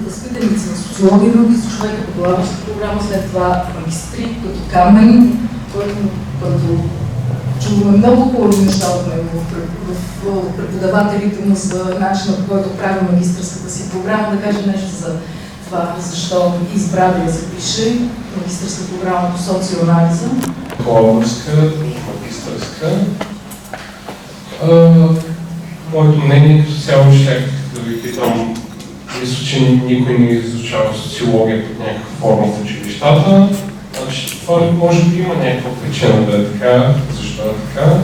Възпитаници на социология, науки за човека, бакалавърска програма, след това магистри, като Камен, който чуваме много хубави неща от него в преподавателите му за начина, по който прави магистърската си програма, да каже нещо за това, защо избра да я запише магистърска програма по социоанализа. Бакалавърска, магистърска. Моето мнение като цяло ще да ви питам. Мисля, че никой не изучава социология под някаква форма в училищата. Значи, това може би има някаква причина да е така. Защо е така?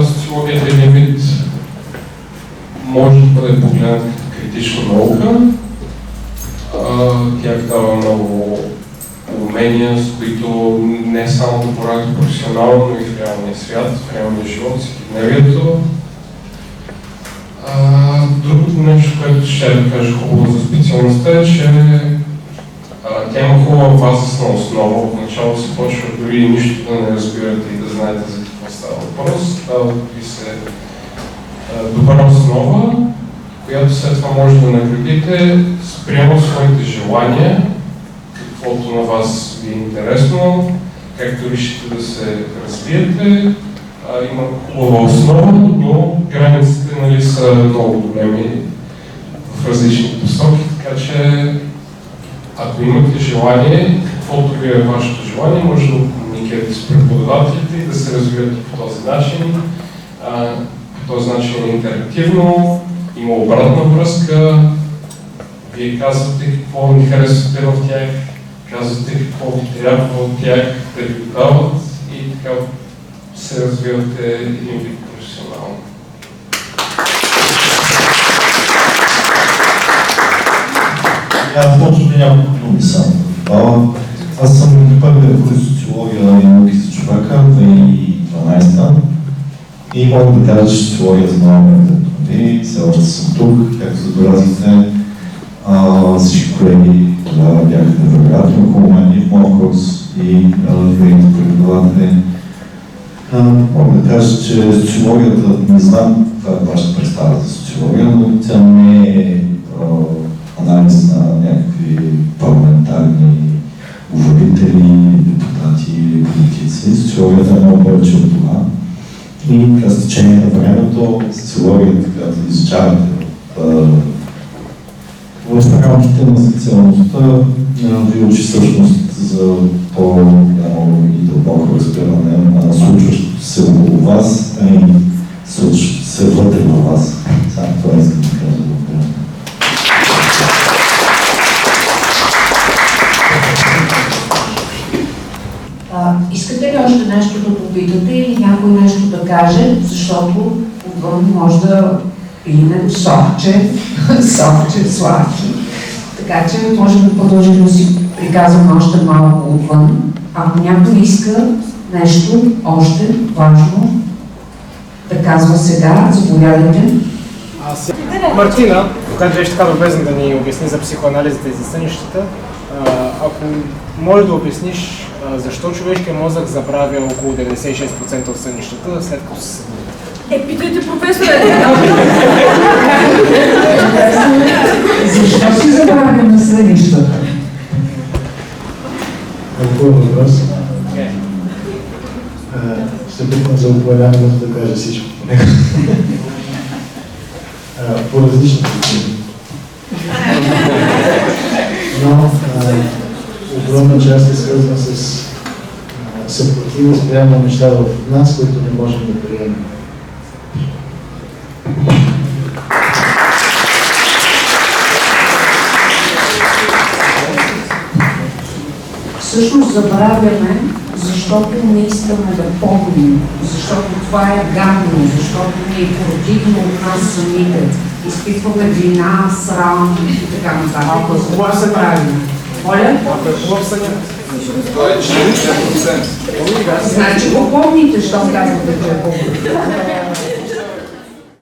Социологията е един вид може да бъде погледнат като критична наука. Тя дава много умения, с които не само да боравят професионално, но и в реалния свят, в реалния живот, всекидневието. Другото нещо, което ще да кажа хубаво за специалността е, че тя има хубава базисна основа. В начало се почва дори нищо да не разбирате и да знаете за какво става въпрос. Дава ви се добра основа, която след това може да наградите спрямо своите желания, каквото на вас ви е интересно, както решите да се развиете. Има хубава основа, но границите са много големи в различни посоки, така че ако имате желание, каквото ви е вашето желание, може да комуникирате с преподавателите и да се развивате по този начин. По този начин е интерактивно, има обратна връзка, вие казвате какво ни харесвате в тях, казвате какво ви трябва от тях, да ви дават и така се развивате един вид професионално. Аз може би няколко думи само. Аз съм първият в социология и науки за човека 2012 и мога да кажа, че социология знам и все още съм тук, както забелязахте. Всички колеги тогава бяха невероятно около мен и в моя курс и другите преподаватели. Мога да кажа, че социологията, не знам каква е вашата представа за социология, но тя не е анализ на някакви парламентарни говорители, депутати или политици. Социологията е много повече от това. И с течение на времето социологията, която изучавате в рамките на специалността, ви учи всъщност за по-голямо и дълбоко разбиране на случващото се около вас и случващото се вътре във вас. Само това искам да кажа. Искате ли още нещо да попитате или някой нещо да каже, защото отвън може да пинем Славче, Славки. Така че може да продължим да си приказваме още малко отвън. Ако някой иска нещо още важно да казва сега, заповядайте. Мартина, която беше така любезна да ни обясни за психоанализата и за сънищата, ако може да обясниш защо човешкият мозък забравя около 96% от сънищата, след като се събуди. Питайте професора! Защо си забравя на сънищата? Какво въпрос? му една минута да каже всичко по него. По различни причини. Но огромна част е свързана с съпротива спрямо неща в нас, които не можем да приемем. Всъщност забравяме, защото не искаме да помним, защото това е гадно, защото ни е противно от нас самите. Изпитваме вина, срам и така нататък. Това се прави. Моля? Значи го помните, що казвате, че е по-добре.